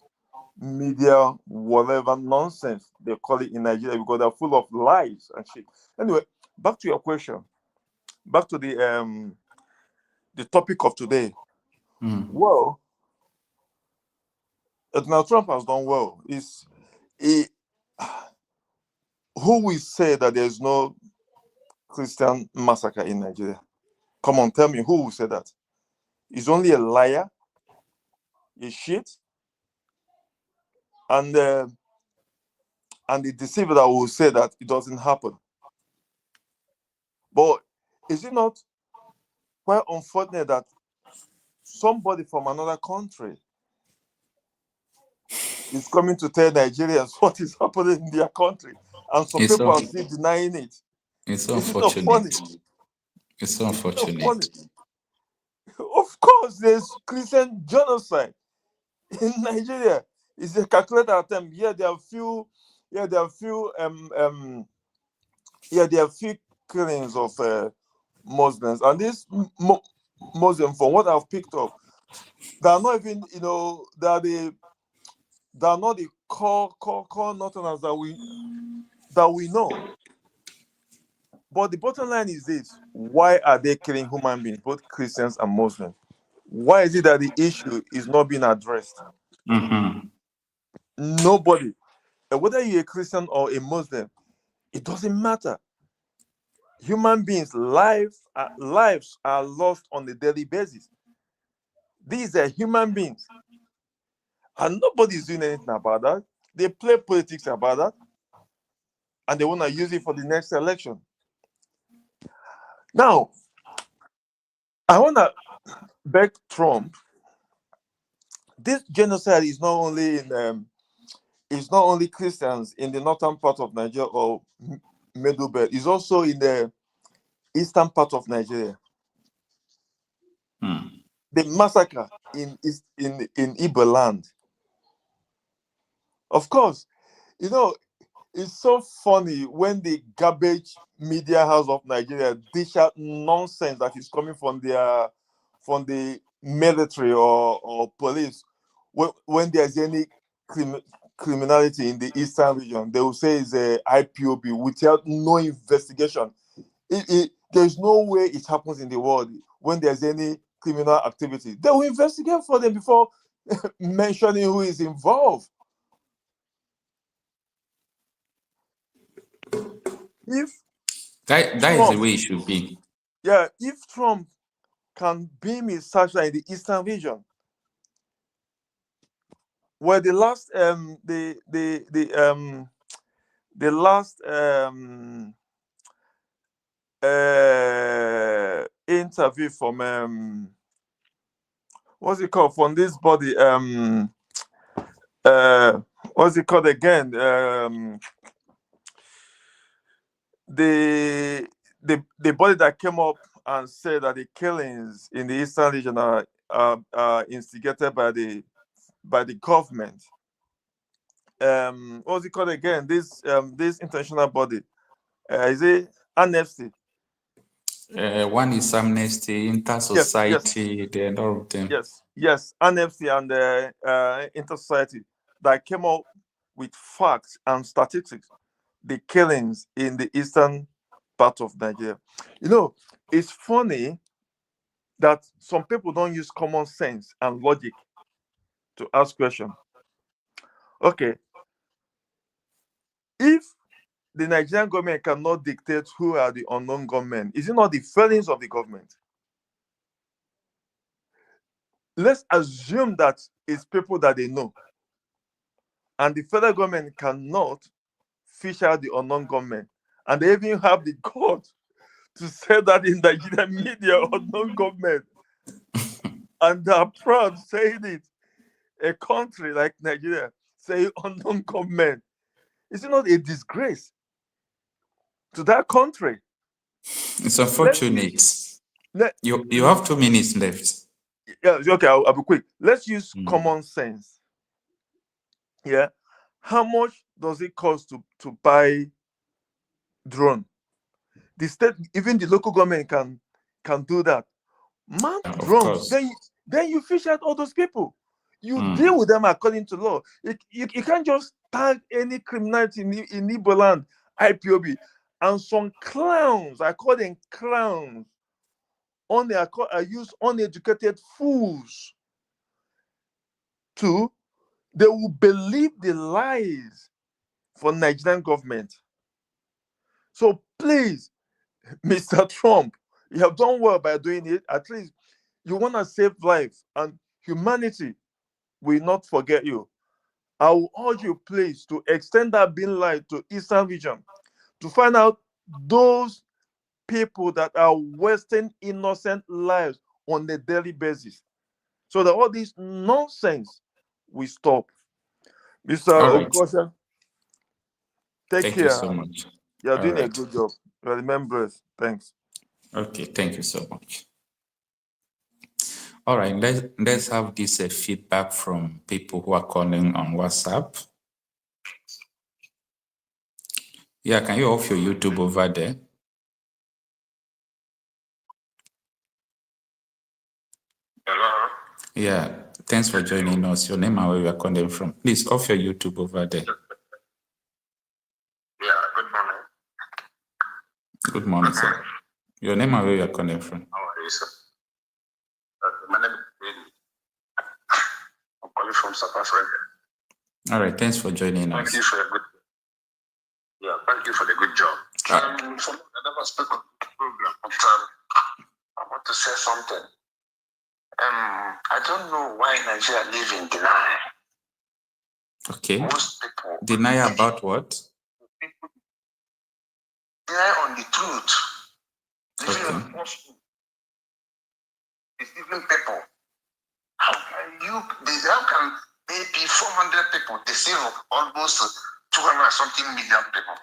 media, whatever nonsense they call it in Nigeria, because they're full of lies and shit. Anyway, back to your question. Back to the topic of today. Well, Donald Trump has done well. Who will say that there's no Christian massacre in Nigeria? Come on, tell me, who will say that? He's only a liar, a shit, and the deceiver that will say that it doesn't happen. But is it not quite unfortunate that somebody from another country is coming to tell Nigerians what is happening in their country, and some people are still denying it? It's Is it not funny? It's unfortunate. Of course, there's Christian genocide in Nigeria. It's a calculated attempt. Yeah, there are few killings of Muslims, and these Muslims, from what I've picked up, they are not even, they are not the core northerners that we know. But the bottom line is this: why are they killing human beings, both Christians and Muslims? Why is it that the issue is not being addressed? Nobody, whether you're a Christian or a Muslim, it doesn't matter. Human beings' lives are lost on a daily basis. These are human beings, and nobody's doing anything about that. They play politics about that, and they want to use it for the next election. Now, I want to beg Trump. This genocide is not only it's not only Christians in the northern part of Nigeria or Middle Belt. It's also in the eastern part of Nigeria. The massacre in Igbo land. Of course, it's so funny when the garbage media house of Nigeria dish out nonsense that is coming from the military or police. When there's any criminality in the eastern region, they will say it's a IPOB without no investigation. There's no way it happens in the world. When there's any criminal activity, they will investigate for them before mentioning who is involved. If that is the way it should be. Yeah, if Trump can beam his satellite in the eastern region, where the last interview from what's it called, from this body, what's it called again, the body that came up and said that the killings in the eastern region are instigated by the government. What's it called again? This international body, is it NFC? One is Amnesty, Inter-Society, and all of them. Yes, NFC and Inter-Society that came up with facts and statistics, the killings in the eastern part of Nigeria. You know, it's funny that some people don't use common sense and logic to ask questions. Okay, if the Nigerian government cannot dictate who are the unknown gunmen, is it not the failings of the government? Let's assume that it's people that they know, and the federal government cannot fish out the unknown gunmen, and they even have the guts to say that in Nigerian media, unknown gunmen, and they are proud saying it. A country like Nigeria say unknown gunmen. Is it not a disgrace to that country? It's unfortunate. You have 2 minutes left. Yeah, okay, I'll be quick. Let's use common sense. Yeah, how much does it cost to buy drone? The state, even the local government can do that. Mount drones. Then you fish out all those people. You deal with them according to law. You can't just tag any criminality in Igbo land, IPOB, and some clowns. I call them clowns. I use uneducated fools. They will believe the lies for Nigerian government. So please, Mr. Trump, you have done well by doing it. At least you want to save lives, and humanity will not forget you. I will urge you, please, to extend that bin light to Eastern region to find out those people that are wasting innocent lives on a daily basis, so that all this nonsense will stop. Mr. Okosha, take care. Thank you so much. You're doing a good job. Remember us. Thanks. Okay, thank you so much. All right, let's have this feedback from people who are calling on WhatsApp. Yeah, can you off your YouTube over there? Hello? Yeah, thanks for joining us. Your name and where you are calling from. Please off your YouTube over there. Yeah, good morning. Good morning, sir. Your name and where you are calling from. How are you, sir? My name is David. I'm calling from South Africa. All right, thanks for joining us. Thank you for a good thank you for the good job. I never spoke on the program, but I want to say something. I don't know why Nigeria live in denial. Okay. Most people deny about what? Deny on the truth. Living Okay. on falsehood. Deceiving people. How can maybe 400 people deceive almost 200 something million people?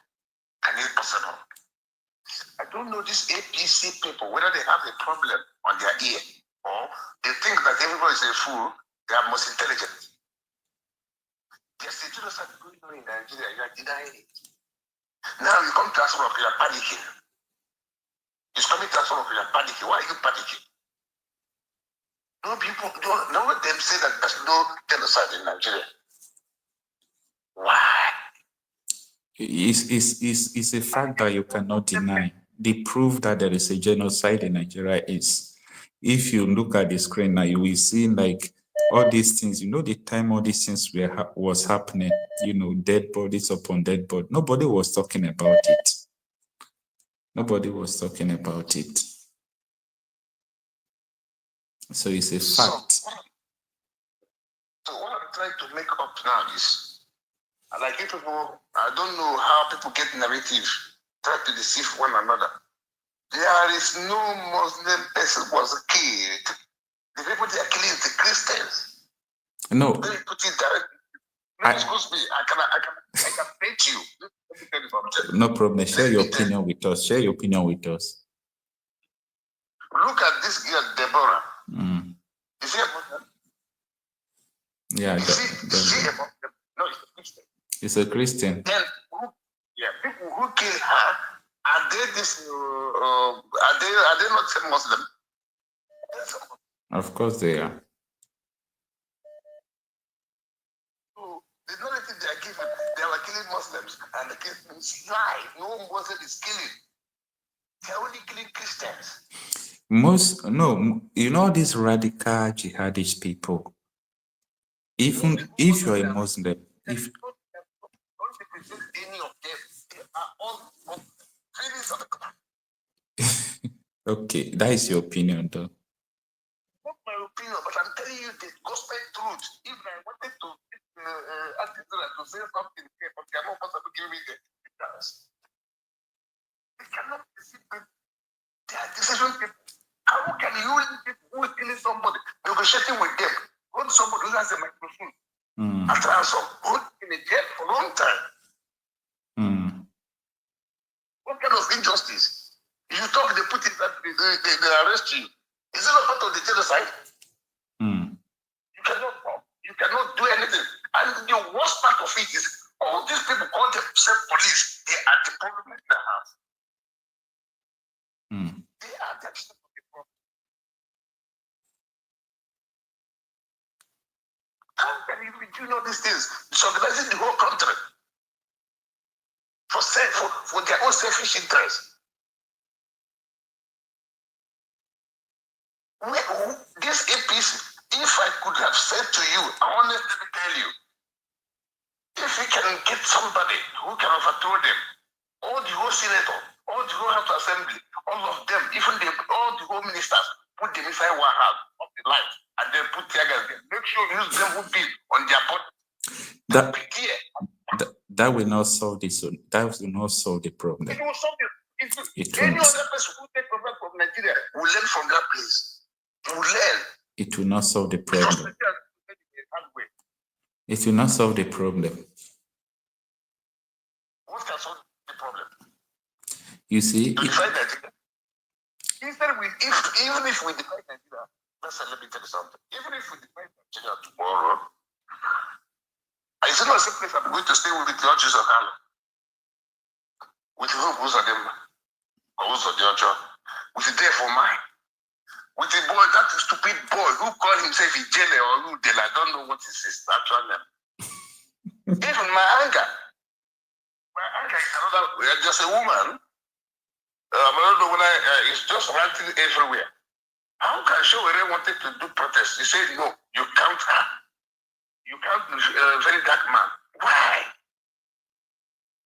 Can it possible? I don't know these APC people, whether they have a problem on their ear or they think that everybody is a fool, they are most intelligent. There's a genocide going on in Nigeria, you are denying it. Now you come to us, you are panicking. It's coming to us, you are panicking. Why are you panicking? No people, no one them say that there's no genocide in Nigeria. Why? It's a fact that you cannot deny. The proof that there is a genocide in Nigeria is, if you look at the screen now, you will see like all these things, the time all these things was happening, dead bodies upon dead bodies. Nobody was talking about it. Nobody was talking about it. So it's a fact. So what I'm trying to make up now is, like if people, I don't know how people get narrative, try to deceive one another. There is no Muslim person was killed. The people they are killing is the Christians. No. Let me put it directly. Excuse me, I can bet you. Let me tell you something. No problem. Share your opinion with us. Share your opinion with us. Look at this girl, Deborah. Is she a Muslim? Yeah, is she a Muslim? No, it's a Christian. It's a Christian. Then, people who kill her Are they this? Are they not Muslim? Of course they are. So the narrative they are given, they are killing Muslims, and the Muslims lie. No Muslim is killing. They are only killing Christians. You know these radical jihadist people. Even if you're a Muslim, if don't represent any of them, they are all feelings of the okay, that is your opinion, though. Not my opinion, but I'm telling you the gospel truth. If I wanted to ask Israel to say something here, but they are not possible to give me the chance. They cannot deceive them. They are decision people. How can you who is killing somebody, negotiating with them, hold somebody who has a microphone, after ransom, hold in a jail for a long time? What kind of injustice? You talk, they put it that they arrest you. Is it not part of the genocide? You cannot talk. You cannot do anything. And the worst part of it is all these people call themselves police. They are the problem in the house. They are the problem. How can you be doing all these things? Disorganizing the whole country for their own selfish interests. This APC, if I could have said to you, I honestly tell you, if we can get somebody who can overthrow them, all the whole senator, all the whole House Assembly, all of them, even all the whole ministers, put them inside one house of the light, and then put tear gas there. Make sure you use them who be on their body. That will not solve this. That will not solve the problem. It will solve it. It Any won't. other person who take problem from Nigeria will learn from that place. Will learn. It will not solve the problem. It will not solve the problem. What can solve the problem? You see, Instead, even if we divide Nigeria, let me tell you something. Even if we divide Nigeria tomorrow, I see no place I'm going to stay with the judges of Allah. With whom who's on them? Or who's on the other? With the day for mine. With the boy, that stupid boy who called himself a jailer or who did, I don't know what is his actual name. Even my anger is another, just a woman. I don't know when it's just ranting everywhere. How can Sowore wanted to do protest? He said, no, you count her. You count a very dark man. Why?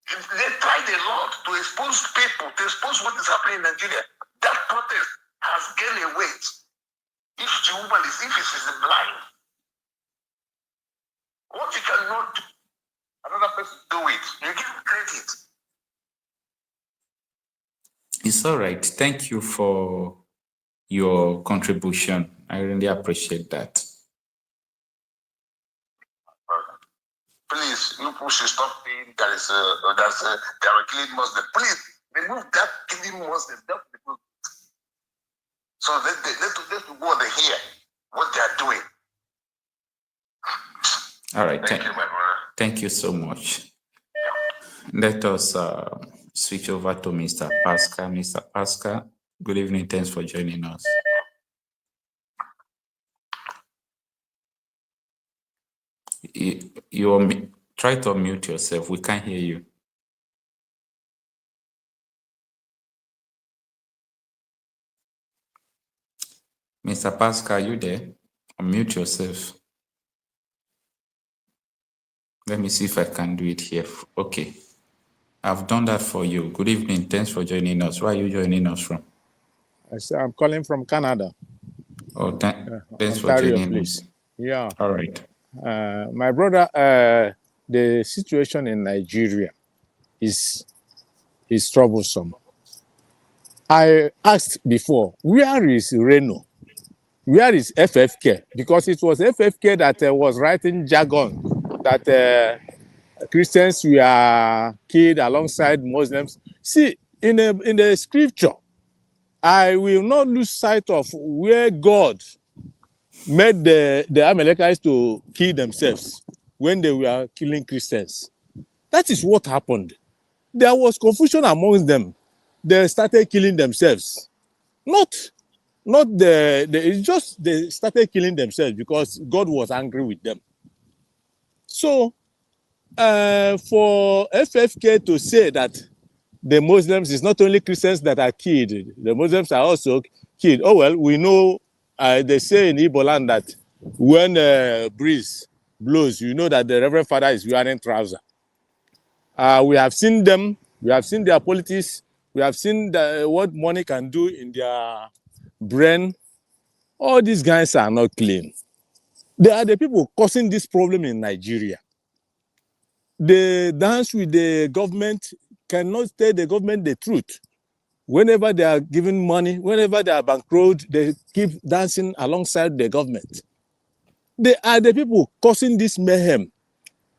They tried a lot to expose people, to expose what is happening in Nigeria. That protest has gained a weight. If the woman is, if she is blind, what you cannot do, another person do it. You give credit. It's all right. Thank you for your contribution. I really appreciate that. Please, you push stop saying they are killing Muslims. Please remove that killing Muslims. So let go on hear what they are doing. All right. Thank you, my brother. Thank you so much. Let us switch over to Mr. Pascal. Mr. Pascal, good evening. Thanks for joining us. You try to unmute yourself. We can't hear you. Mr. Pascal, are you there? Unmute yourself. Let me see if I can do it here. Okay. I've done that for you. Good evening. Thanks for joining us. Where are you joining us from? I'm calling from Canada. Oh, thanks for Ontario, joining please. us. Yeah. All right. My brother, the situation in Nigeria is troublesome. I asked before, where is Reno? Where is FFK? Because it was FFK that was writing jargon that Christians were killed alongside Muslims. See, in the scripture, I will not lose sight of where God made the Amalekites to kill themselves when they were killing Christians. That is what happened. There was confusion amongst them. they started killing themselves. Not it's just they started killing themselves because God was angry with them. So for FFK to say that the Muslims, it's not only Christians that are killed, the Muslims are also killed. Oh well, we know, they say in Igbo land that when breeze blows, you know that the Reverend Father is wearing trousers. We have seen them, we have seen their politics, we have seen what money can do in their brain. All these guys are not clean. They are the people causing this problem in Nigeria. They dance with the government, cannot tell the government the truth. Whenever they are given money, whenever they are bankrolled, they keep dancing alongside the government. They are the people causing this mayhem.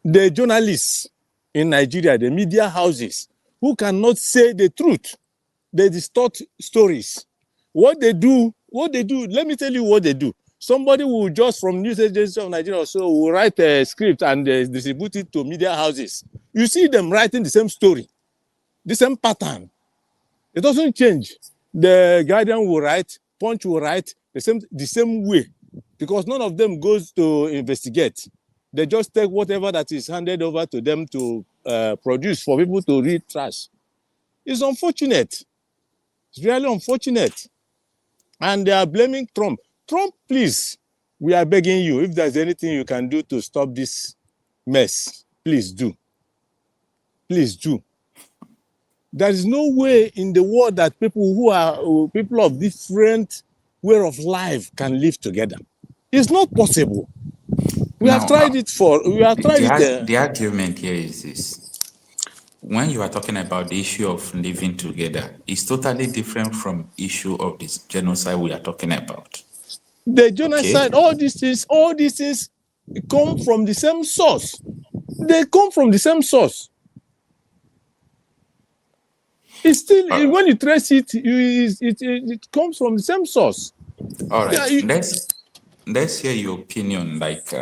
The journalists in Nigeria, the media houses, who cannot say the truth. They distort stories. What they do, let me tell you what they do. Somebody will just from news agency of Nigeria or so will write a script and distribute it to media houses. You see them writing the same story, the same pattern. It doesn't change. The Guardian will write, Punch will write the same way, because none of them goes to investigate. They just take whatever that is handed over to them to produce for people to read trash. It's unfortunate. It's really unfortunate. And they are blaming Trump. Trump, please, we are begging you, if there's anything you can do to stop this mess, please do. Please do. There is no way in the world that people who are people of different way of life can live together. It's not possible. We have tried it. The argument here is this. When you are talking about the issue of living together, it's totally different from issue of this genocide we are talking about. The genocide, all these things come from the same source. They come from the same source. It's still, when you trace it, it comes from the same source. All right, yeah, let's hear your opinion. Like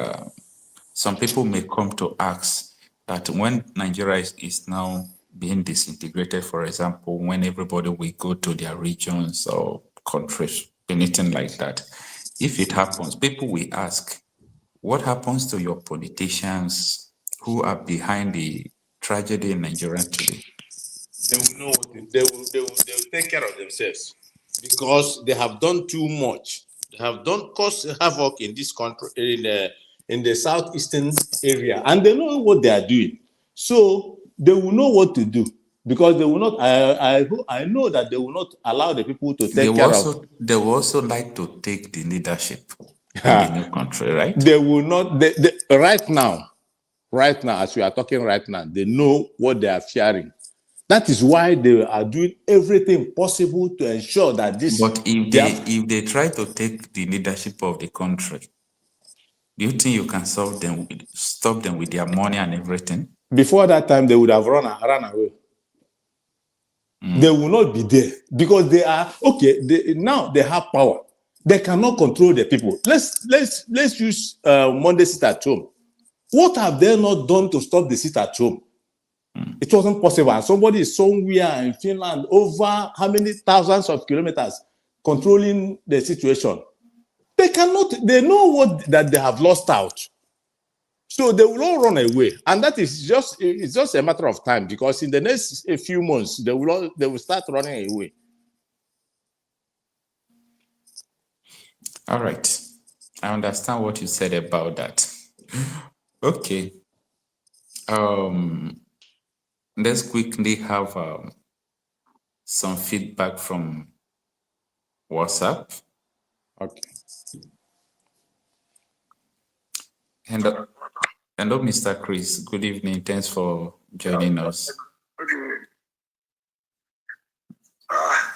some people may come to ask that when Nigeria is now being disintegrated, for example, when everybody will go to their regions or countries, anything like that, if it happens, people will ask, what happens to your politicians who are behind the tragedy in Nigeria today? They will know they will take care of themselves, because they have done too much. They have caused havoc in this country, in the southeastern area, and they know what they are doing. So they will know what to do, because they will not. I know that they will not allow the people to take care of. They will also like to take the leadership in the new country, right? They will not. Right now, as we are talking right now, they know what they are fearing. That is why they are doing everything possible to ensure that this. But if they try to take the leadership of the country, do you think you can stop them with their money and everything? Before that time, they would have run away. They will not be there, because they are now they have power. They cannot control the people. Let's use Monday sit at home. What have they not done to stop the sit at home? It wasn't possible. And somebody is somewhere in Finland over how many thousands of kilometers controlling the situation. They cannot, they know that they have lost out. So they will all run away. And that is just a matter of time, because in the next few months, they will start running away. All right. I understand what you said about that. Okay. Let's quickly have some feedback from WhatsApp. Okay. Hello, Mr. Chris. Good evening. Thanks for joining us. Good evening.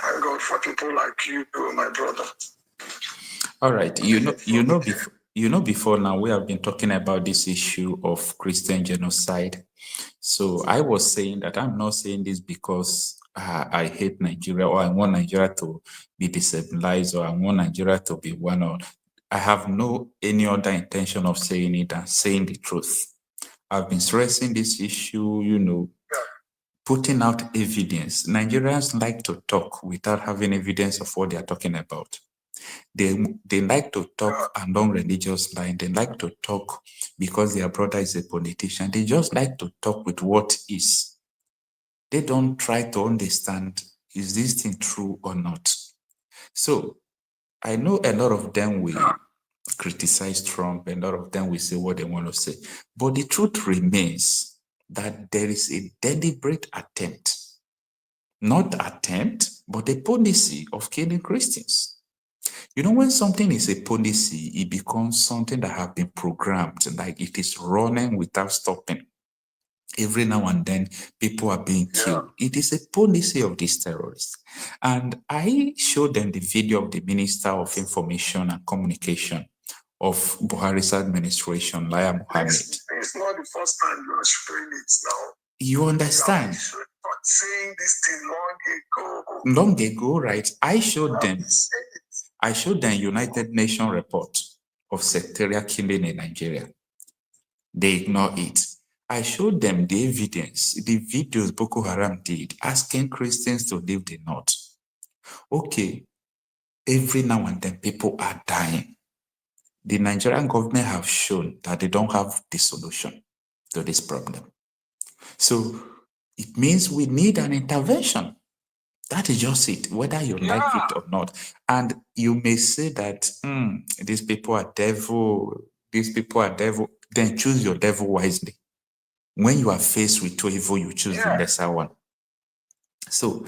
Thank God for people like you, my brother. All right. Before now, we have been talking about this issue of Christian genocide. So I was saying that I'm not saying this because I hate Nigeria, or I want Nigeria to be destabilized, or I want Nigeria to be one. Or I have any other intention of saying it than saying the truth. I've been stressing this issue, putting out evidence. Nigerians like to talk without having evidence of what they are talking about. They like to talk along religious lines. They like to talk because their brother is a politician. They just like to talk with what is. They don't try to understand, is this thing true or not? So I know a lot of them will criticize Trump, a lot of them will say what they want to say. But the truth remains that there is a deliberate attempt, not attempt, but a policy of killing Christians. You know, when something is a policy, it becomes something that has been programmed, like it is running without stopping. Every now and then, people are being killed. It is a policy of these terrorists. And I showed them the video of the Minister of Information and Communication of Buhari's administration, Laya Mohammed. It's not the first time you are showing it now. You understand? Saying this thing long ago. Long ago, right? I showed them United Nations report of sectarian killing in Nigeria. They ignore it. I showed them the evidence, the videos Boko Haram did, asking Christians to leave the north. Okay, every now and then people are dying. The Nigerian government have shown that they don't have the solution to this problem. So it means we need an intervention. That is just it, whether you like it or not. And you may say that these people are devil, then choose your devil wisely. When you are faced with two evil, you choose the lesser one. So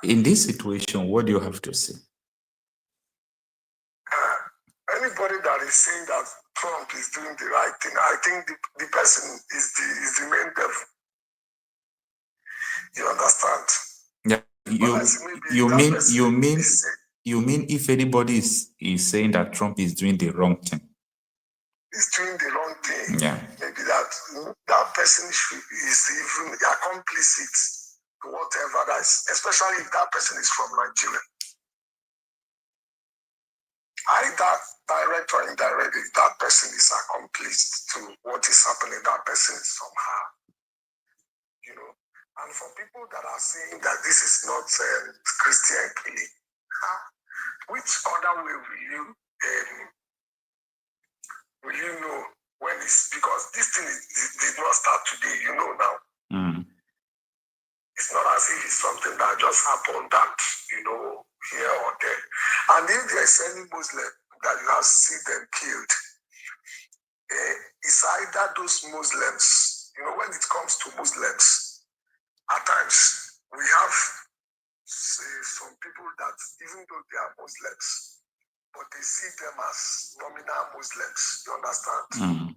in this situation, what do you have to say? Anybody that is saying that Trump is doing the right thing, I think the person is the main devil. You understand? Yeah. You mean if anybody is saying that Trump is doing the wrong thing? He's doing the wrong thing. Yeah. Maybe that person is even accomplice to whatever that is, especially if that person is from Nigeria. Either direct or indirect, if that person is accomplice to what is happening, that person is somehow, you know. And for people that are saying that this is not Christian killing, which other way will you know when it's, because this thing did not start today, you know now. It's not as if it's something that just happened that, you know, here or there. And if there's any Muslim that you have seen them killed, it's either those Muslims, you know, when it comes to Muslims, at times we have some people that even though they are Muslims, but they see them as nominal Muslims, you understand?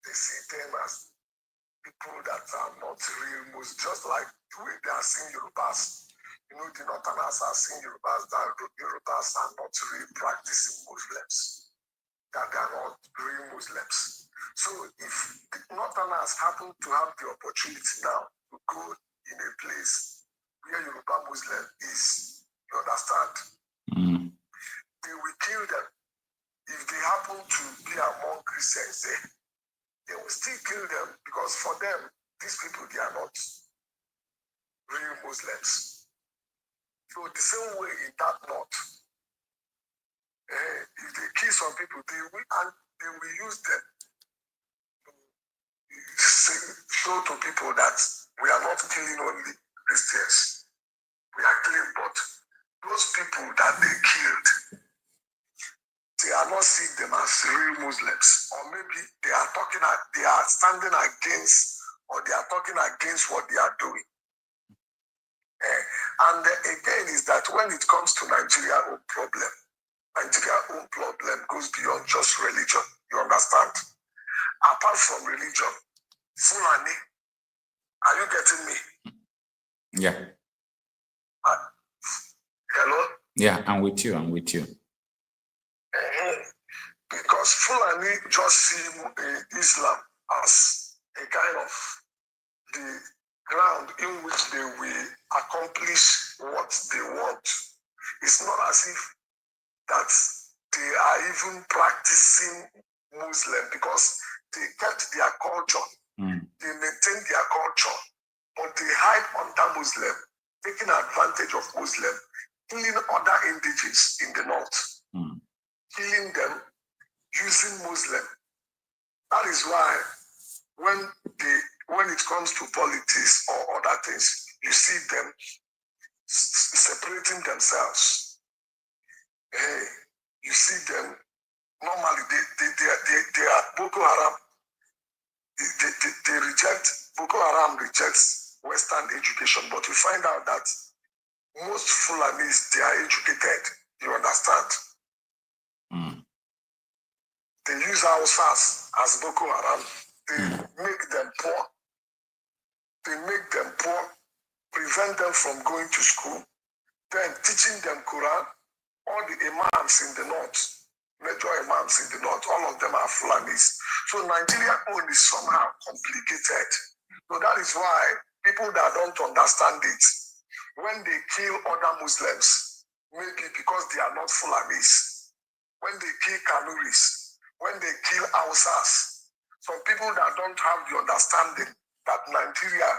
They see them as people that are not real Muslims, just like the way they are seeing Yorubas. You know, the Northerners are seeing Yorubas, that Yorubas are not really practicing Muslims, that they are not real Muslims. So if the Northerners happen to have the opportunity now to go in a place where Yoruba Muslim is, you understand? They will kill them. If they happen to be among Christians, they will still kill them, because for them, these people, they are not real Muslims. So the same way in that north, if they kill some people, they will use them to show to people that we are not killing only Christians. We are killing, but those people that they killed, they are not seeing them as real Muslims, or maybe they are standing against, or they are talking against what they are doing. And again, is that when it comes to Nigeria's own problem goes beyond just religion. You understand? Apart from religion, Fulani, are you getting me? Yeah. Hello? Yeah, I'm with you. Because Fulani just see Islam as a kind of the ground in which they will accomplish what they want. It's not as if that they are even practicing Muslim, because they kept their culture. they maintain their culture, but they hide under Muslim, taking advantage of Muslim, killing other indigenous in the north, killing them using Muslim. That is why when it comes to politics or other things, you see them separating themselves. You see them normally they are Boko Haram. They reject, Boko Haram rejects Western education, but you find out that most Fulanis, they are educated. You understand? They use Hausas as Boko Haram. They make them poor. They make them poor, prevent them from going to school, then teaching them Quran. All the imams in the north, major imams in the north, all of them are Fulanis. So Nigeria own is somehow complicated. So that is why people that don't understand it, when they kill other Muslims, maybe because they are not Fulanis, when they kill Kanuris, when they kill Hausas, some people that don't have the understanding that Nigeria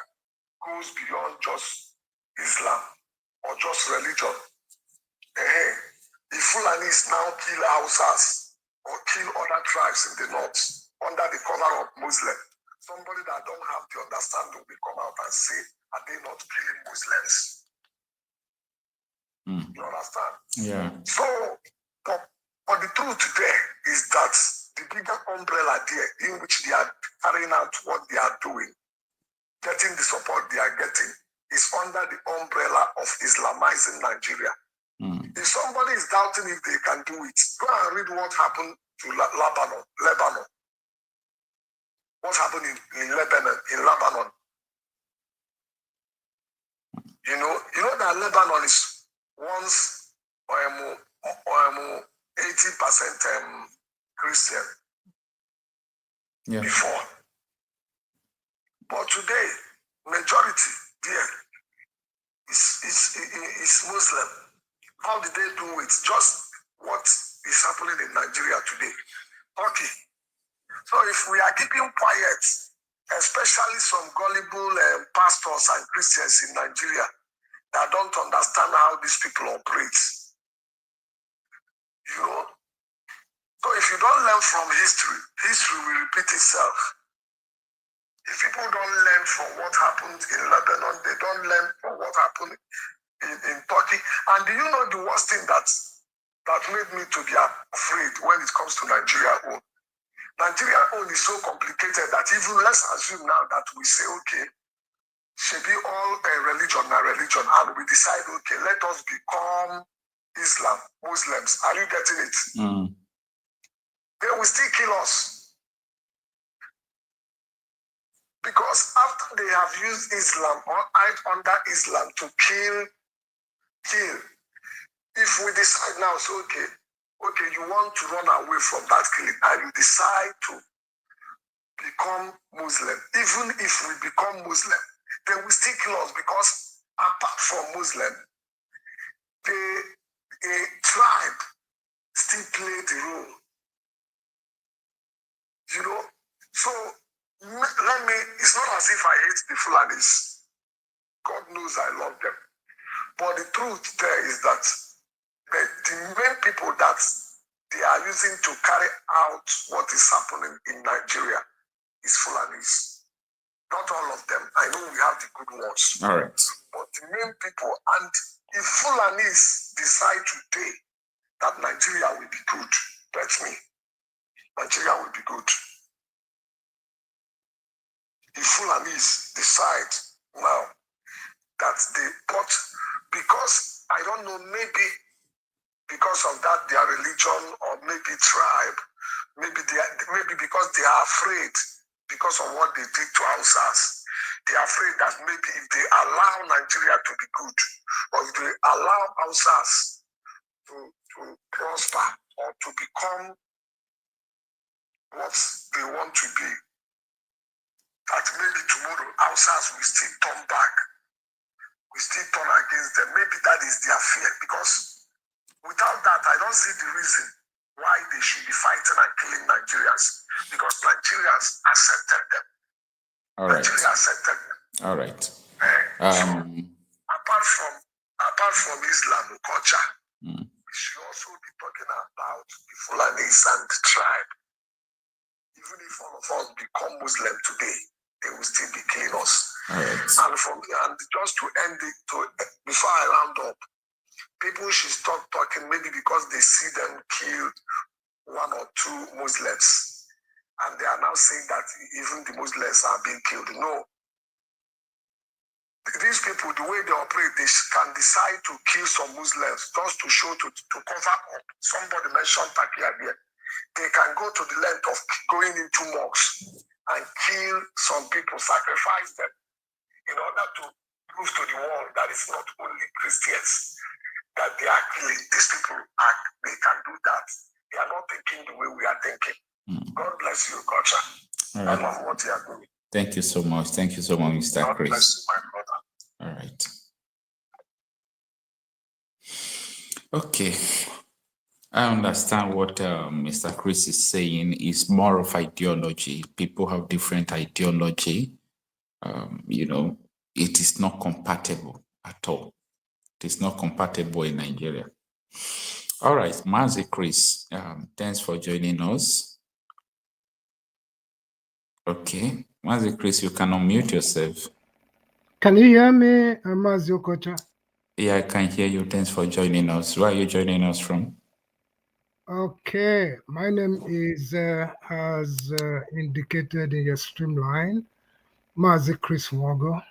goes beyond just Islam or just religion. If Fulanis now kill Hausas or kill other tribes in the north under the cover of Muslim, somebody that don't have the understanding will come out and say, are they not killing Muslims? You understand? Yeah. So, but the truth there is that the bigger umbrella there in which they are carrying out what they are doing, getting the support they are getting, is under the umbrella of Islamizing Nigeria. If somebody is doubting if they can do it, go and read what happened to Lebanon. What happened in Lebanon? You know that Lebanon is once 80% Christian. Yeah. Before. But today, majority there is Muslim. How did they do it? Just what is happening in Nigeria today. Okay. So if we are keeping quiet, especially some gullible pastors and Christians in Nigeria that don't understand how these people operate, so if you don't learn from history, history will repeat itself. If people don't learn from what happened in Lebanon, they don't learn from what happened in Turkey. And do you know the worst thing that made me to be afraid when it comes to Nigeria own? Nigeria own is so complicated that even let's assume now that we say, okay, should be all religion, and we decide, okay, let us become Islam, Muslims. Are you getting it? They will still kill us. Because after they have used Islam or hide under Islam to kill, if we decide now, so okay, you want to run away from that killing and you decide to become Muslim, even if we become Muslim, they will still kill us because apart from Muslim, a tribe still play the role. So it's not as if I hate the Fulanis. God knows I love them. But the truth there is that the main people that they are using to carry out what is happening in Nigeria is Fulanis. Not all of them. I know we have the good ones. All right. But the main people, and if Fulanis decide today that Nigeria will be good, that's me. Nigeria will be good. If Fulanis decide now that because I don't know, maybe because of that their religion or maybe tribe, maybe because they are afraid because of what they did to Hausas. They are afraid that maybe if they allow Nigeria to be good, or if they allow Hausas to prosper or to become what they want to be, that maybe tomorrow Hausas will still turn back. We still turn against them. Maybe that is their fear, because without that, I don't see the reason why they should be fighting and killing Nigerians, because Nigerians accepted them. All right. Actually accepted them. All right. Apart from Islam culture, Mm. we should also be talking about the Fulanis and the tribe. Even if all of us become Muslim today, they will still be killing us. All right. And just to end it, before I round up, people should stop talking maybe because they see them kill one or two Muslims, and they are now saying that even the Muslims are being killed. No. These people, the way they operate, they can decide to kill some Muslims just to show, to cover up. Somebody mentioned Takia here. They can go to the length of going into mosques and kill some people, sacrifice them, in order to prove to the world that it's not only Christians that they are killing. These people, they can do that. They are not thinking the way we are thinking. God bless you, culture. All I right. love what you are doing. Thank you so much. Thank you so much, Mr. God Chris. bless you, my brother. All right. Okay. I understand what Mr. Chris is saying is more of ideology. People have different ideology. You know, it is not compatible at all. It is not compatible in Nigeria. All right, Mazi Chris, thanks for joining us. Okay, Mazi Chris, you can unmute yourself. Can you hear me, Mazi Okocha? Yeah, I can hear you. Thanks for joining us. Where are you joining us from? Okay, my name is, as indicated in your streamline, Mazi Chris Wago.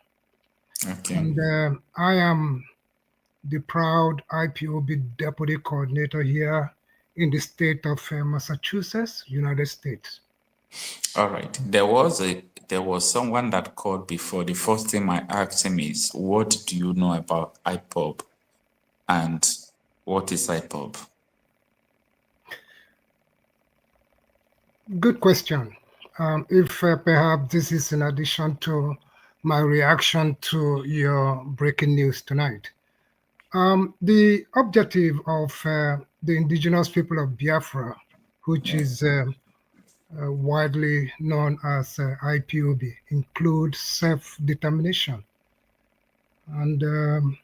Okay. And I am the proud IPOB Deputy Coordinator here in the state of Massachusetts, United States. All right. There was someone that called before. The first thing I asked him is, what do you know about IPOB? And what is IPOB? Good question. If perhaps this is in addition to my reaction to your breaking news tonight. The objective of the indigenous people of Biafra, which is widely known as IPOB, includes self-determination. And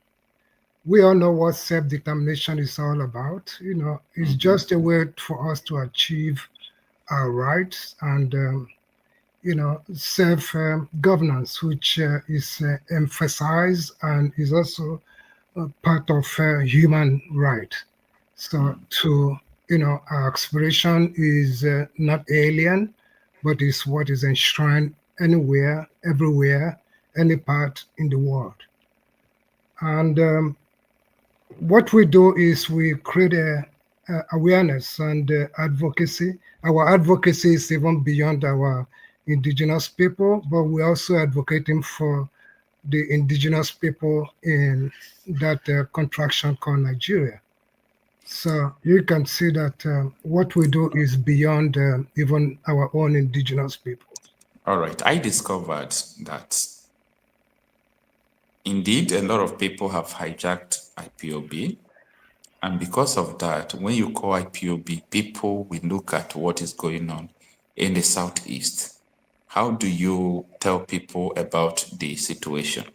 we all know what self-determination is all about. You know, it's just a way for us to achieve our rights and, you know, self-governance, which is emphasized and is also part of human right. So you know, our aspiration is not alien, but is what is enshrined anywhere, everywhere, any part in the world. And what we do is we create awareness and advocacy. Our advocacy is even beyond our indigenous people, but we're also advocating for the indigenous people in that contraction called Nigeria. So you can see that what we do is beyond even our own indigenous people. All right. I discovered that indeed a lot of people have hijacked IPOB. And because of that, when you call IPOB, people will look at what is going on in the Southeast. How do you tell people about the situation?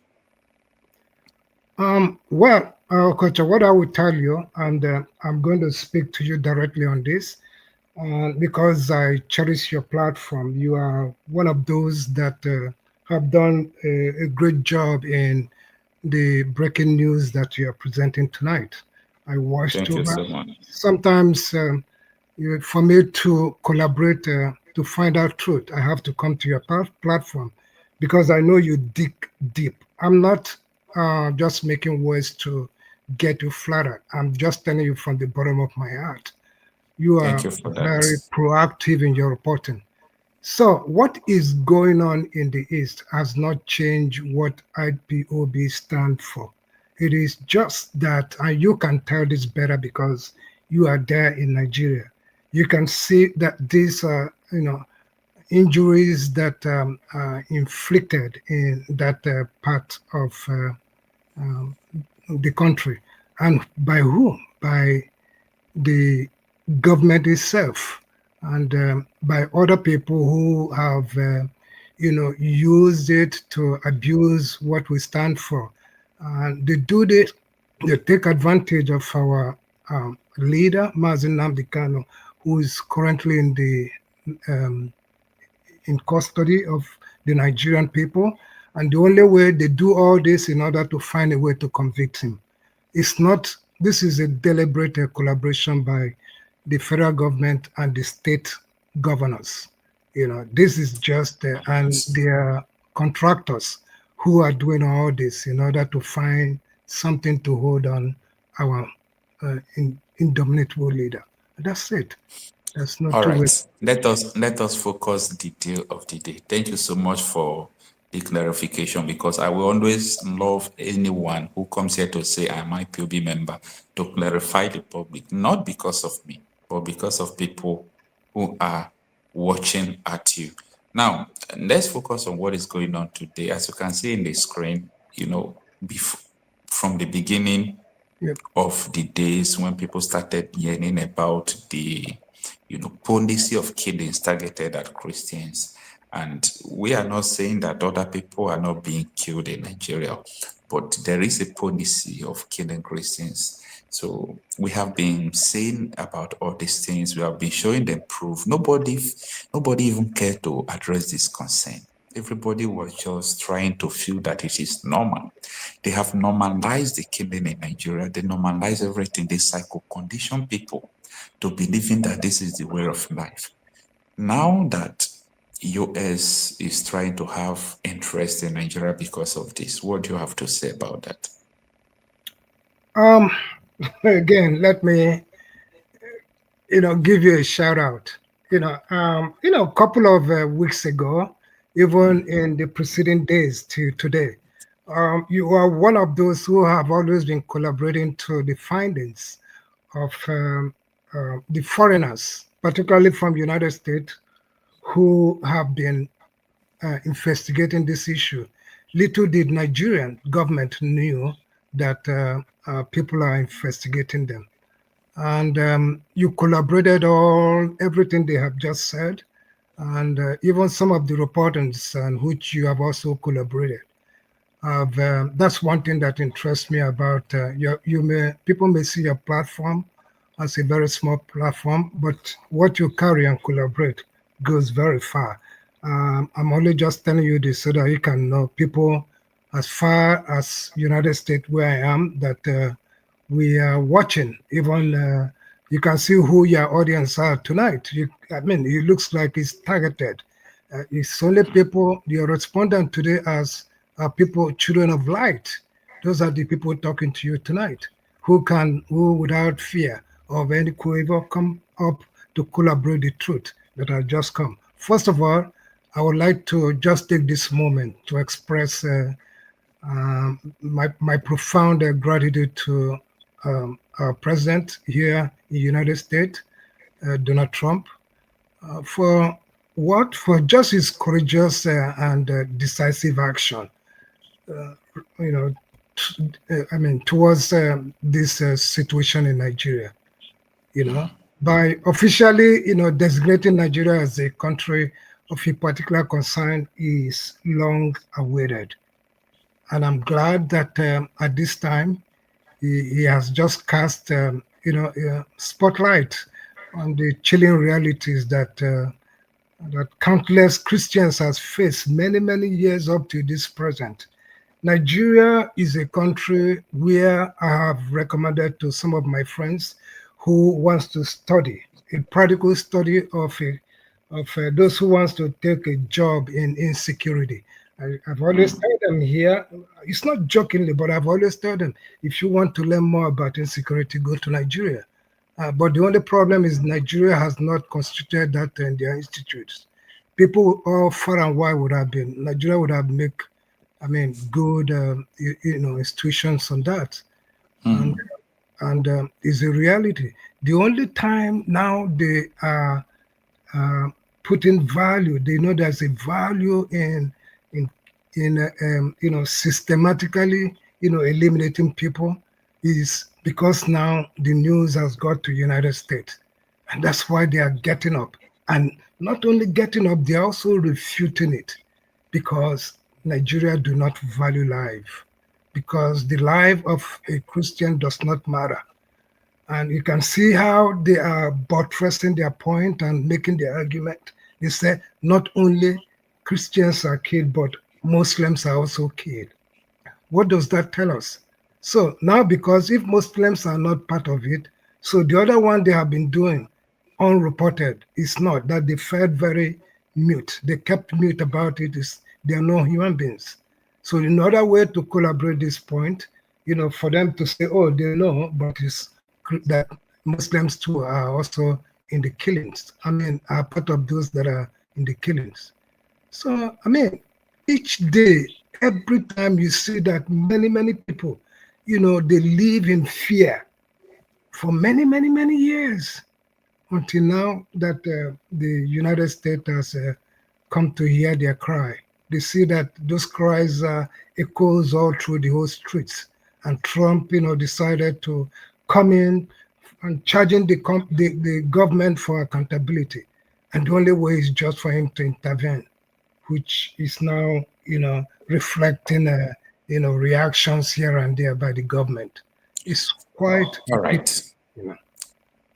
Well, Coach, what I would tell you, and I'm going to speak to you directly on this, because I cherish your platform. You are one of those that have done a great job in the breaking news that you are presenting tonight. I watched Thank you so much. Sometimes for me to collaborate to find out truth, I have to come to your platform because I know you dig deep. I'm not just making words to get you flattered. I'm just telling you from the bottom of my heart. You are very proactive in your reporting. So what is going on in the East has not changed what IPOB stands for. It is just that, and you can tell this better because you are there in Nigeria. You can see that these are, you know, injuries that are inflicted in that part of the country. And by whom? By the government itself and by other people who have use it to abuse what we stand for. They do this, they take advantage of our leader, Nnamdi Kanu, who is currently um, in custody of the Nigerian people. And the only way they do all this in order to find a way to convict him. It's not, this is a deliberate collaboration by the federal government and the state governors. This is just, and their contractors who are doing all this in order to find something to hold on our indomitable leader. That's it. That's not All too right. Let us focus the deal of the day. Thank you so much for the clarification, because I will always love anyone who comes here to say I'm an IPOB member to clarify the public, not because of me, but because of people who are watching at you. Now, let's focus on what is going on today. As you can see in the screen, before, from the beginning of the days when people started yearning about the policy of killings targeted at Christians. And we are not saying that other people are not being killed in Nigeria, but there is a policy of killing Christians. So we have been saying about all these things. We have been showing them proof. Nobody even cared to address this concern. Everybody was just trying to feel that it is normal. They have normalized the killing in Nigeria. They normalize everything. They psycho condition people to believing that this is the way of life. Now that US is trying to have interest in Nigeria because of this, what do you have to say about that? Again, let me give you a shout out. A couple of weeks ago, even in the preceding days to today, you are one of those who have always been collaborating to the findings of the foreigners, particularly from the United States, who have been investigating this issue. Little did Nigerian government knew that people are investigating them. And you collaborated on everything they have just said, and even some of the reportings on which you have also collaborated. That's one thing that interests me about people may see your platform as a very small platform, but what you carry and collaborate goes very far. I'm only just telling you this so that you can know people as far as United States where I am, that we are watching. Even you can see who your audience are tonight. It looks like it's targeted. It's only people, your respondent today as people, children of light. Those are the people talking to you tonight, who without fear of any coever come up to collaborate the truth that has just come. First of all, I would like to just take this moment to express my profound gratitude to our president here in the United States, Donald Trump, for just his courageous and decisive action. Towards this situation in Nigeria, by officially, designating Nigeria as a country of a particular concern is long awaited. And I'm glad that at this time, he has just cast, spotlight on the chilling realities that countless Christians has faced many, many years up to this present. Nigeria is a country where I have recommended to some of my friends who wants to study, a practical study of those who wants to take a job in insecurity. I've always told them here, it's not jokingly, but I've always told them, if you want to learn more about insecurity, go to Nigeria. But the only problem is Nigeria has not constituted that in their institutes. People all far and wide would have been, Nigeria would have made good, institutions on that. And it's a reality. The only time now they are putting value, they know there's a value in systematically, eliminating people, is because now the news has got to United States. And that's why they are getting up. And not only getting up, they're also refuting it. because Nigeria do not value life, because the life of a Christian does not matter. And you can see how they are buttressing their point and making their argument. They say not only Christians are killed, but Muslims are also killed. What does that tell us? So now, because if Muslims are not part of it, so the other one they have been doing unreported is not, that they felt very mute. They kept mute about it, is they are no human beings. So another way to collaborate this point, for them to say, oh, they know, but it's that Muslims too are also in the killings. Are part of those that are in the killings. So, each day, every time you see that many people, they live in fear for many years until now that the United States has come to hear their cry. They see that those cries echoes all through the whole streets. And Trump, decided to come in and charging the government for accountability. And the only way is just for him to intervene, which is now, reflecting, reactions here and there by the government. It's quite all right. you know.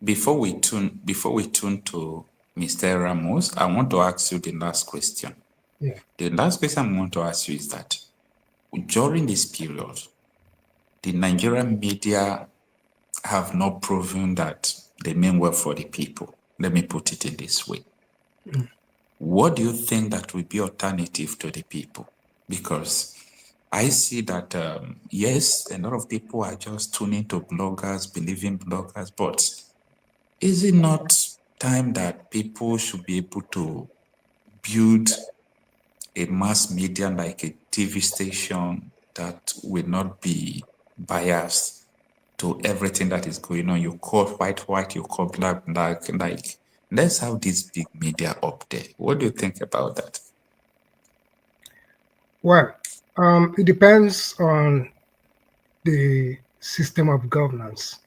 Before we tune to Mr. Ramos, I want to ask you the last question. Yeah. The last question I want to ask you is that during this period, the Nigerian media have not proven that they mean well for the people. Let me put it in this way. Mm. What do you think that will be alternative to the people? Because I see that, yes, a lot of people are just tuning to bloggers, believing bloggers, but is it not time that people should be able to build a mass media like a TV station that will not be biased to everything that is going on? You call white, you call black. Like, let's have this big media up there. What do you think about that? Well, it depends on the system of governance.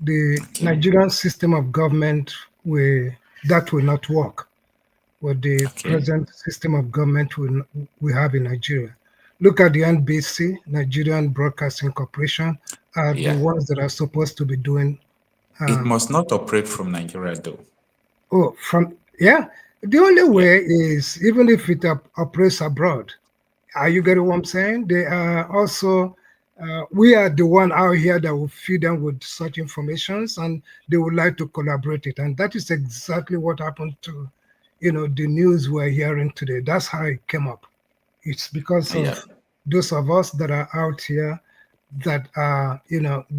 The Nigerian system of government will not work with the present system of government we have in Nigeria. Look at the NBC, Nigerian Broadcasting Corporation, are the ones that are supposed to be doing. It must not operate from Nigeria, though. Oh, the only way is even if it operates abroad. Are you getting what I'm saying? They are also, we are the one out here that will feed them with such informations, and they would like to collaborate it. And that is exactly what happened to, the news we're hearing today. That's how it came up. It's because of those of us that are out here that are,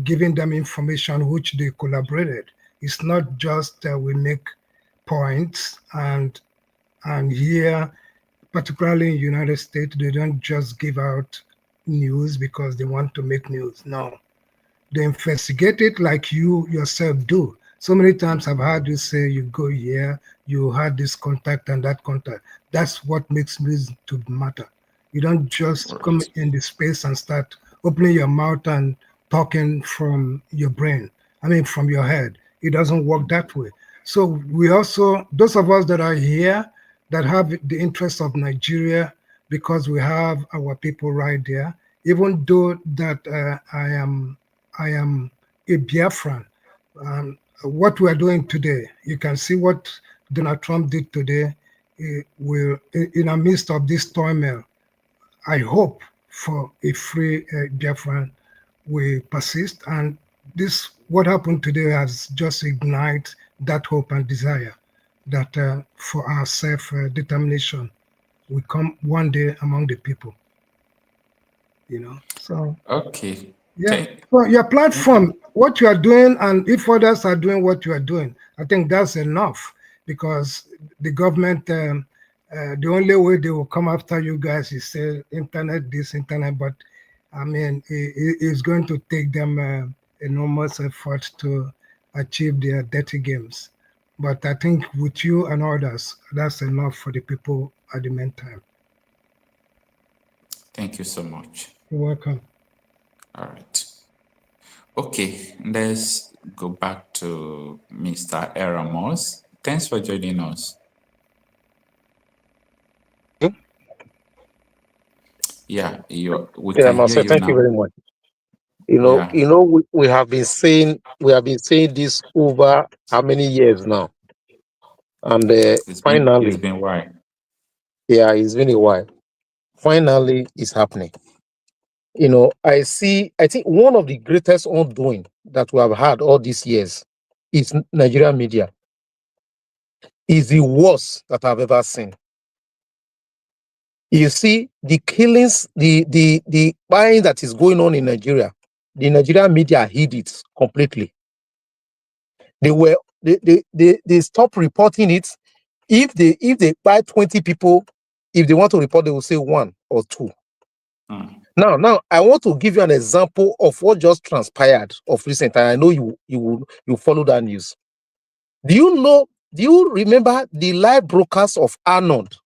giving them information which they collaborated. It's not just we make points and here, particularly in the United States, they don't just give out news because they want to make news. No, they investigate it like you yourself do. So many times I've heard you say you go here, you had this contact and that contact. That's what makes news to matter. You don't just come in the space and start opening your mouth and talking from your brain. From your head. It doesn't work that way. So we also, those of us that are here, that have the interests of Nigeria, because we have our people right there, even though that I am a Biafran. What we are doing today, you can see what Donald Trump did today. Will, in the midst of this turmoil, I hope for a free Biafran will persist. And this, what happened today, has just ignited that hope and desire that for our self-determination will come one day among the people. So okay. Yeah. So your platform, what you are doing, and if others are doing what you are doing, I think that's enough, because the government, the only way they will come after you guys is say internet, this internet, but it's going to take them enormous effort to achieve their dirty games. But I think with you and others, that's enough for the people at the meantime. Thank you so much. You're welcome. All right. Okay, let's go back to Mr. Ramos. Thanks for joining us. Yeah, we Yeah, can hear Master, you thank you now. very much. Yeah, We have been saying this over how many years now, and it's finally, been why. yeah, it's been a while. Finally, it's happening. I think one of the greatest undoing that we have had all these years is Nigerian media. Is the worst that I've ever seen. You see, the killings, the buying that is going on in Nigeria, the Nigerian media hid it completely. They stopped reporting it. If they buy 20 people, if they want to report, they will say one or two. Now, I want to give you an example of what just transpired of recent, and I know you follow that news. Do you remember the live broadcast of Arnold?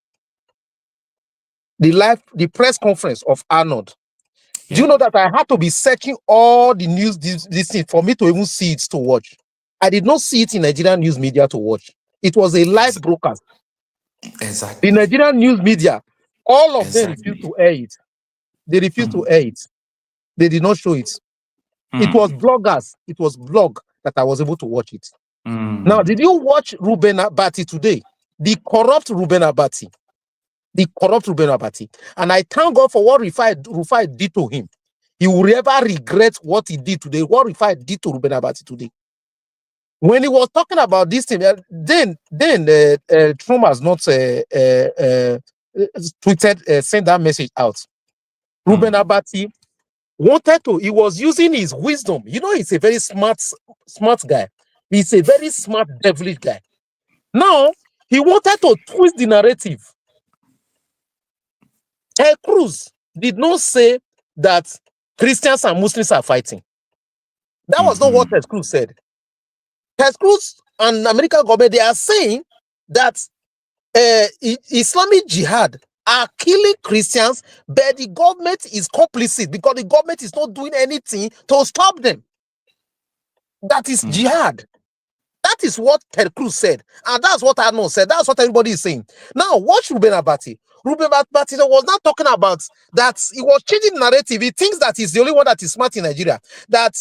The press conference of Arnold. Do you know that I had to be searching all the news this thing for me to even see it to watch? I did not see it in Nigerian news media to watch. It was a live broadcast. Exactly. The Nigerian news media, all of them refused to air it. They refused to air it. They did not show it. It was bloggers. It was blog that I was able to watch it. Now, did you watch Ruben Abati today? The corrupt Ruben Abati. The corrupt Ruben Abati. And I thank God for what Rufai did to him. He will never regret what he did today, what Rufai did to Ruben Abati today. When he was talking about this thing, then Trump has not tweeted, sent that message out. Ruben Abati he was using his wisdom. He's a very smart guy. He's a very smart, devilish guy. Now, he wanted to twist the narrative. Ted Cruz did not say that Christians and Muslims are fighting. That was not what Ted Cruz said. Ted Cruz and the American government, they are saying that Islamic Jihad are killing Christians, but the government is complicit because the government is not doing anything to stop them. That is jihad. That is what Ted Cruz said. And that's what Arnold said. That's what everybody is saying. Now, watch Ruben Abati. Ruben Abati was not talking about that. He was changing the narrative. He thinks that he's the only one that is smart in Nigeria. That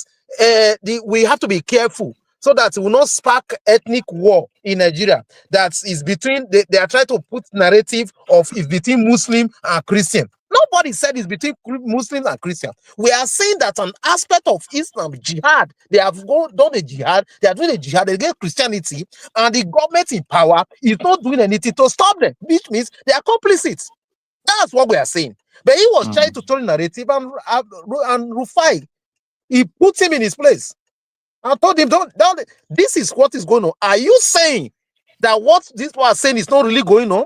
we have to be careful so that it will not spark ethnic war in Nigeria. That is between, they are trying to put narrative of it's between Muslim and Christian. Nobody said it's between Muslims and Christians. We are saying that an aspect of Islam, jihad, they have done a jihad, they are doing a jihad against Christianity, and the government in power is not doing anything to stop them, which means they are complicit. That's what we are saying. But he was trying to turn narrative, and Rufai, he put him in his place and told him, don't, this is what is going on. Are you saying that what these people are saying is not really going on?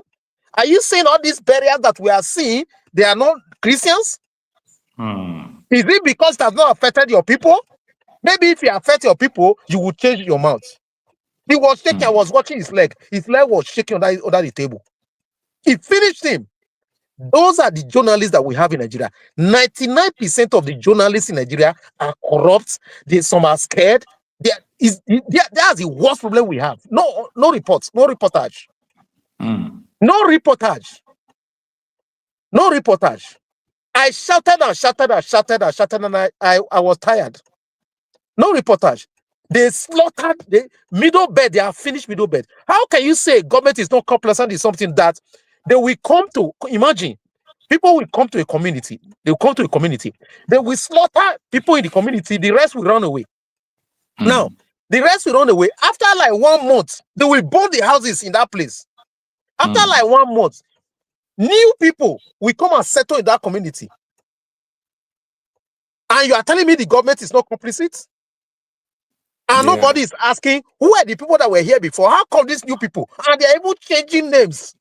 Are you saying all these barriers that we are seeing, they are not Christians? Is it because it has not affected your people? Maybe if it affects your people, you would change your mouth. He was shaking. I was watching his leg. His leg was shaking under the table. It finished him. Those are the journalists that we have in Nigeria. 99% of the journalists in Nigeria are corrupt. Some are scared. That's the worst problem we have. No reports, no reportage. No reportage. No reportage. I shouted and shouted and shouted and shouted, and I was tired. No reportage. They slaughtered the middle bed. They have finished middle bed. How can you say government is not complacent is something that they will come to? Imagine, people will come to a community. They will come to a community. They will slaughter people in the community. The rest will run away. Now, the rest will run away. After like 1 month, they will burn the houses in that place. After like 1 month, new people will come and settle in that community. And you are telling me the government is not complicit? And nobody is asking, who are the people that were here before? How come these new people? And they are even changing names.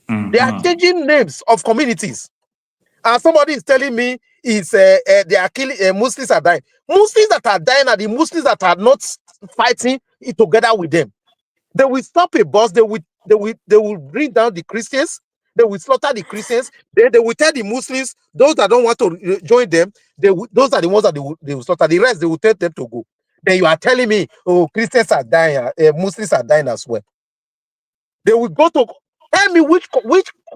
They are changing names of communities. And somebody is telling me they are killing, Muslims are dying. Muslims that are dying are the Muslims that are not fighting together with them. They will stop a bus. They will bring down the Christians. They will slaughter the Christians. Then they will tell the Muslims, those that don't want to join them, those are the ones that they will slaughter. The rest, they will tell them to go. Then you are telling me, oh, Christians are dying, Muslims are dying as well. They will go to, tell me which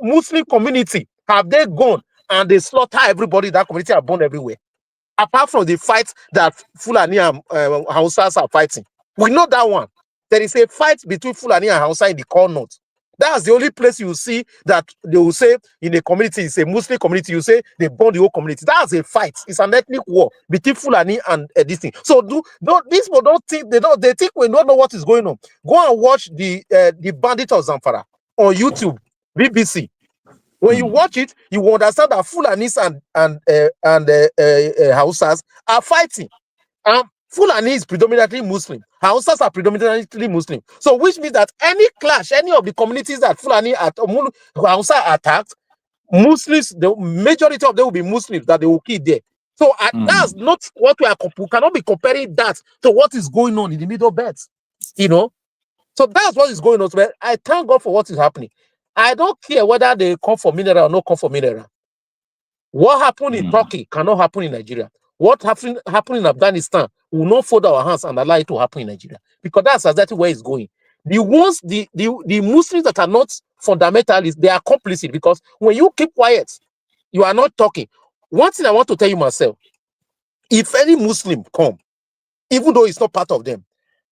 Muslim community have they gone and they slaughter everybody in that community are born everywhere. Apart from the fight that Fulani and Hausas are fighting. We know that one. There is a fight between Fulani and Hausa in the core north. That's the only place you see that they will say in a community, it's a Muslim community, you say they burn the whole community. That's a fight. It's an ethnic war between Fulani and this thing. So these people don't think, they think we don't know what is going on. Go and watch the Bandit of Zamfara on YouTube, BBC. When you watch it, you will understand that Fulanis and Hausas are fighting. Fulani is predominantly Muslim. Hausas are predominantly Muslim. So which means that any clash, any of the communities that Fulani Hausa attacked, Muslims, the majority of them will be Muslims that they will kill there. So that's not what we cannot be comparing that to what is going on in the Middle Belt. You know? So that's what is going on. So I thank God for what is happening. I don't care whether they come for mineral or not come for mineral. What happened in Turkey cannot happen in Nigeria. What happened in Afghanistan will not fold our hands and allow it to happen in Nigeria. Because that's exactly where it's going. The ones, the Muslims that are not fundamentalists, they are complicit. Because when you keep quiet, you are not talking. One thing I want to tell you myself, if any Muslim come, even though it's not part of them,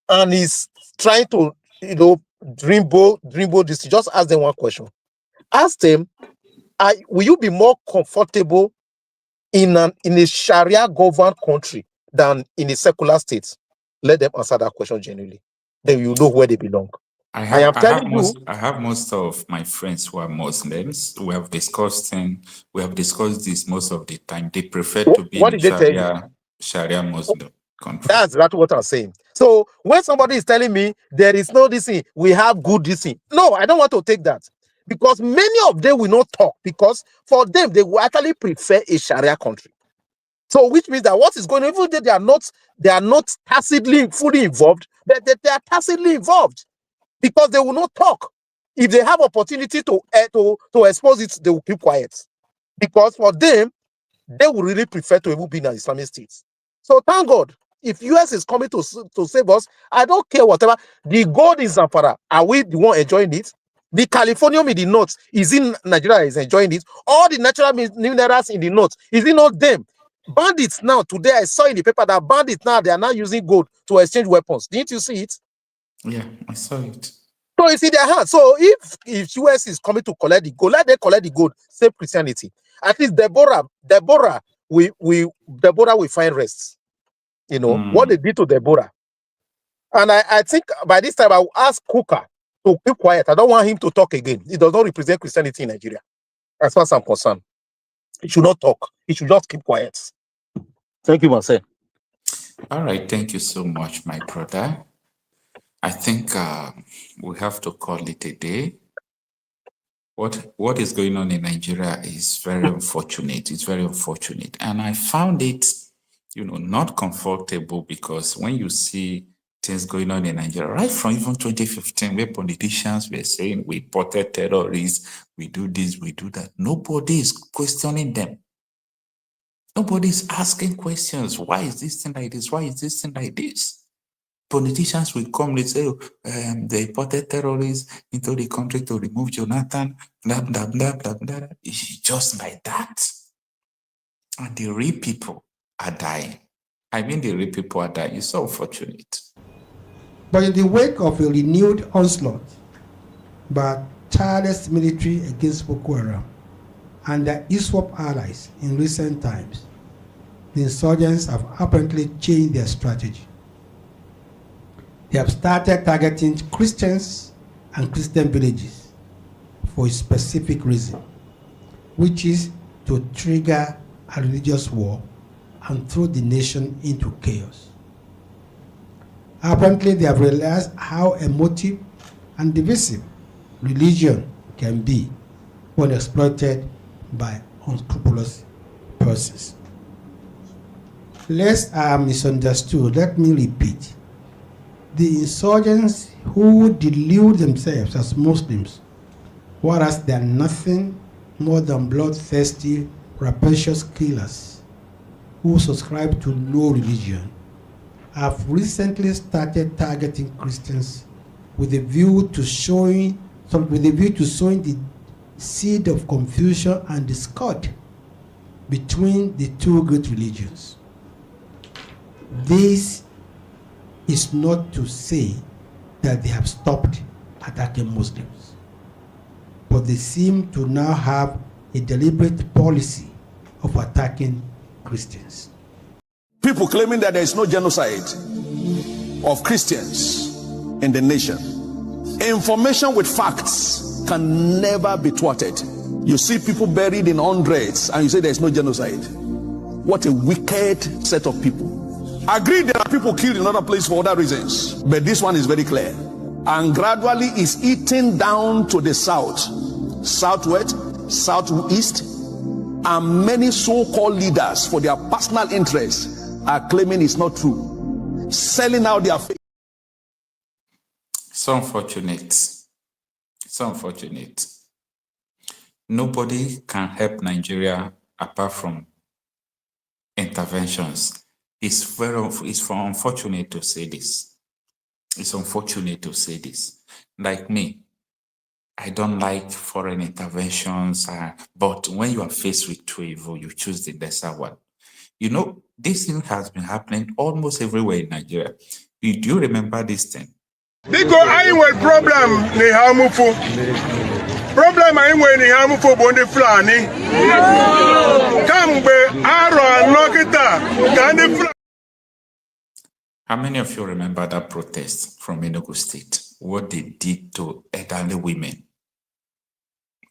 and is trying to, dreambo this, just ask them one question. Ask them, will you be more comfortable in a Sharia governed country than in a secular state? Let them answer that question genuinely. Then you know where they belong. I have most of my friends who are Muslims. We have discussed this most of the time. They prefer to be in Sharia Muslim country. That's what I'm saying. So when somebody is telling me there is no this thing, we have good this thing. No, I don't want to take that. Because many of them will not talk, because for them, they will actually prefer a Sharia country. So which means that what is going on, even though they are not tacitly fully involved, but they are tacitly involved because they will not talk. If they have opportunity to expose it, they will keep quiet. Because for them, they will really prefer to even be in an Islamic state. So thank God, if US is coming to save us, I don't care whatever. The gold in Zamfara, are we the one enjoying it? The Californium in the north is in Nigeria is enjoying it. All the natural minerals in the north, is it not them? Bandits now, today I saw in the paper that bandits now, they are now using gold to exchange weapons. Didn't you see it? Yeah, I saw it. So it's in their hands. So if US is coming to collect the gold, let them collect the gold, save Christianity. At least Deborah will find rest. You know, what they did to Deborah. And I think by this time I will ask Kuka to keep quiet. I don't want him to talk again. He does not represent Christianity in Nigeria. As far as I'm concerned, he should not talk. He should just keep quiet. Thank you, Marcel. All right. Thank you so much, my brother. I think we have to call it a day. What is going on in Nigeria is very unfortunate. It's very unfortunate. And I found it, not comfortable, because when you see things going on in Nigeria, right from even 2015, where politicians were saying we ported terrorists, we do this, we do that. Nobody is questioning them. Nobody is asking questions. Why is this thing like this? Why is this thing like this? Politicians will come and say, they ported terrorists into the country to remove Jonathan, blah, blah, blah, blah, blah. It's just like that. And the real people are dying. I mean, the real people are dying. It's so unfortunate. But in the wake of a renewed onslaught by tireless military against Boko Haram and their ISWAP allies in recent times, the insurgents have apparently changed their strategy. They have started targeting Christians and Christian villages for a specific reason, which is to trigger a religious war and throw the nation into chaos. Apparently, they have realized how emotive and divisive religion can be when exploited by unscrupulous persons. Lest I am misunderstood, let me repeat. The insurgents who delude themselves as Muslims, whereas they are nothing more than bloodthirsty, rapacious killers who subscribe to no religion, have recently started targeting Christians with a view to sowing the seed of confusion and discord between the two great religions. This is not to say that they have stopped attacking Muslims, but they seem to now have a deliberate policy of attacking Christians. People claiming that there is no genocide of Christians in the nation. Information with facts can never be thwarted. You see people buried in hundreds and you say there is no genocide. What a wicked set of people. Agreed, there are people killed in other places for other reasons, but this one is very clear. And gradually is eating down to the south, southwest, southeast, and many so-called leaders for their personal interests are claiming it's not true, selling out their faith. So unfortunate. So unfortunate. Nobody can help Nigeria apart from interventions. It's unfortunate to say this. It's unfortunate to say this. Like me, I don't like foreign interventions, but when you are faced with two evil, you choose the lesser one. You know, this thing has been happening almost everywhere in Nigeria. Do you remember this thing? Because I will problem ni harmful. Problem I will ni harmful bondi flani. Kambe aro anokita kandi flani. How many of you remember that protest from Enugu State? What they did to elderly women?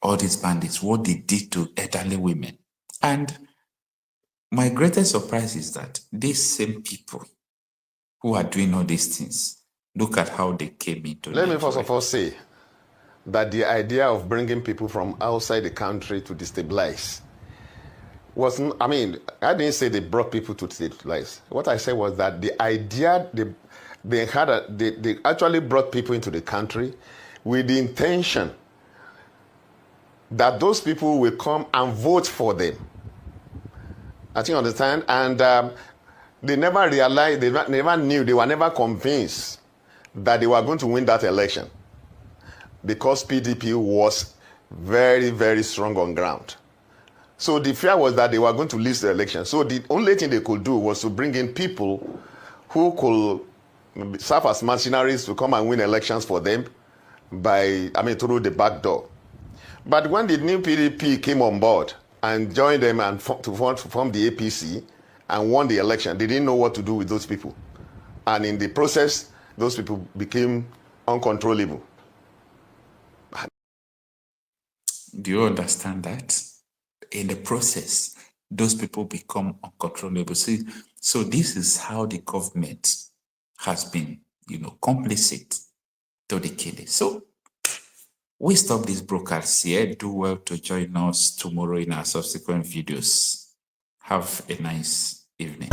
All these bandits, what they did to elderly women. And my greatest surprise is that these same people who are doing all these things, look at how they came into Let Nigeria. me first of all say that the idea of bringing people from outside the country to destabilize wasn't, I mean, I didn't say they brought people to destabilize. What I said was that the idea, they actually brought people into the country with the intention that those people will come and vote for them. I think you understand? And they never realized, they never knew, they were never convinced that they were going to win that election because PDP was very, very strong on ground. So the fear was that they were going to lose the election. So the only thing they could do was to bring in people who could serve as mercenaries to come and win elections for them through the back door. But when the new PDP came on board and joined them and to form the APC and won the election, they didn't know what to do with those people. And in the process, those people became uncontrollable. Do you understand that? In the process, those people become uncontrollable. See, so this is how the government has been, complicit to the killing. So we stop these broadcasts here. Do well to join us tomorrow in our subsequent videos. Have a nice evening.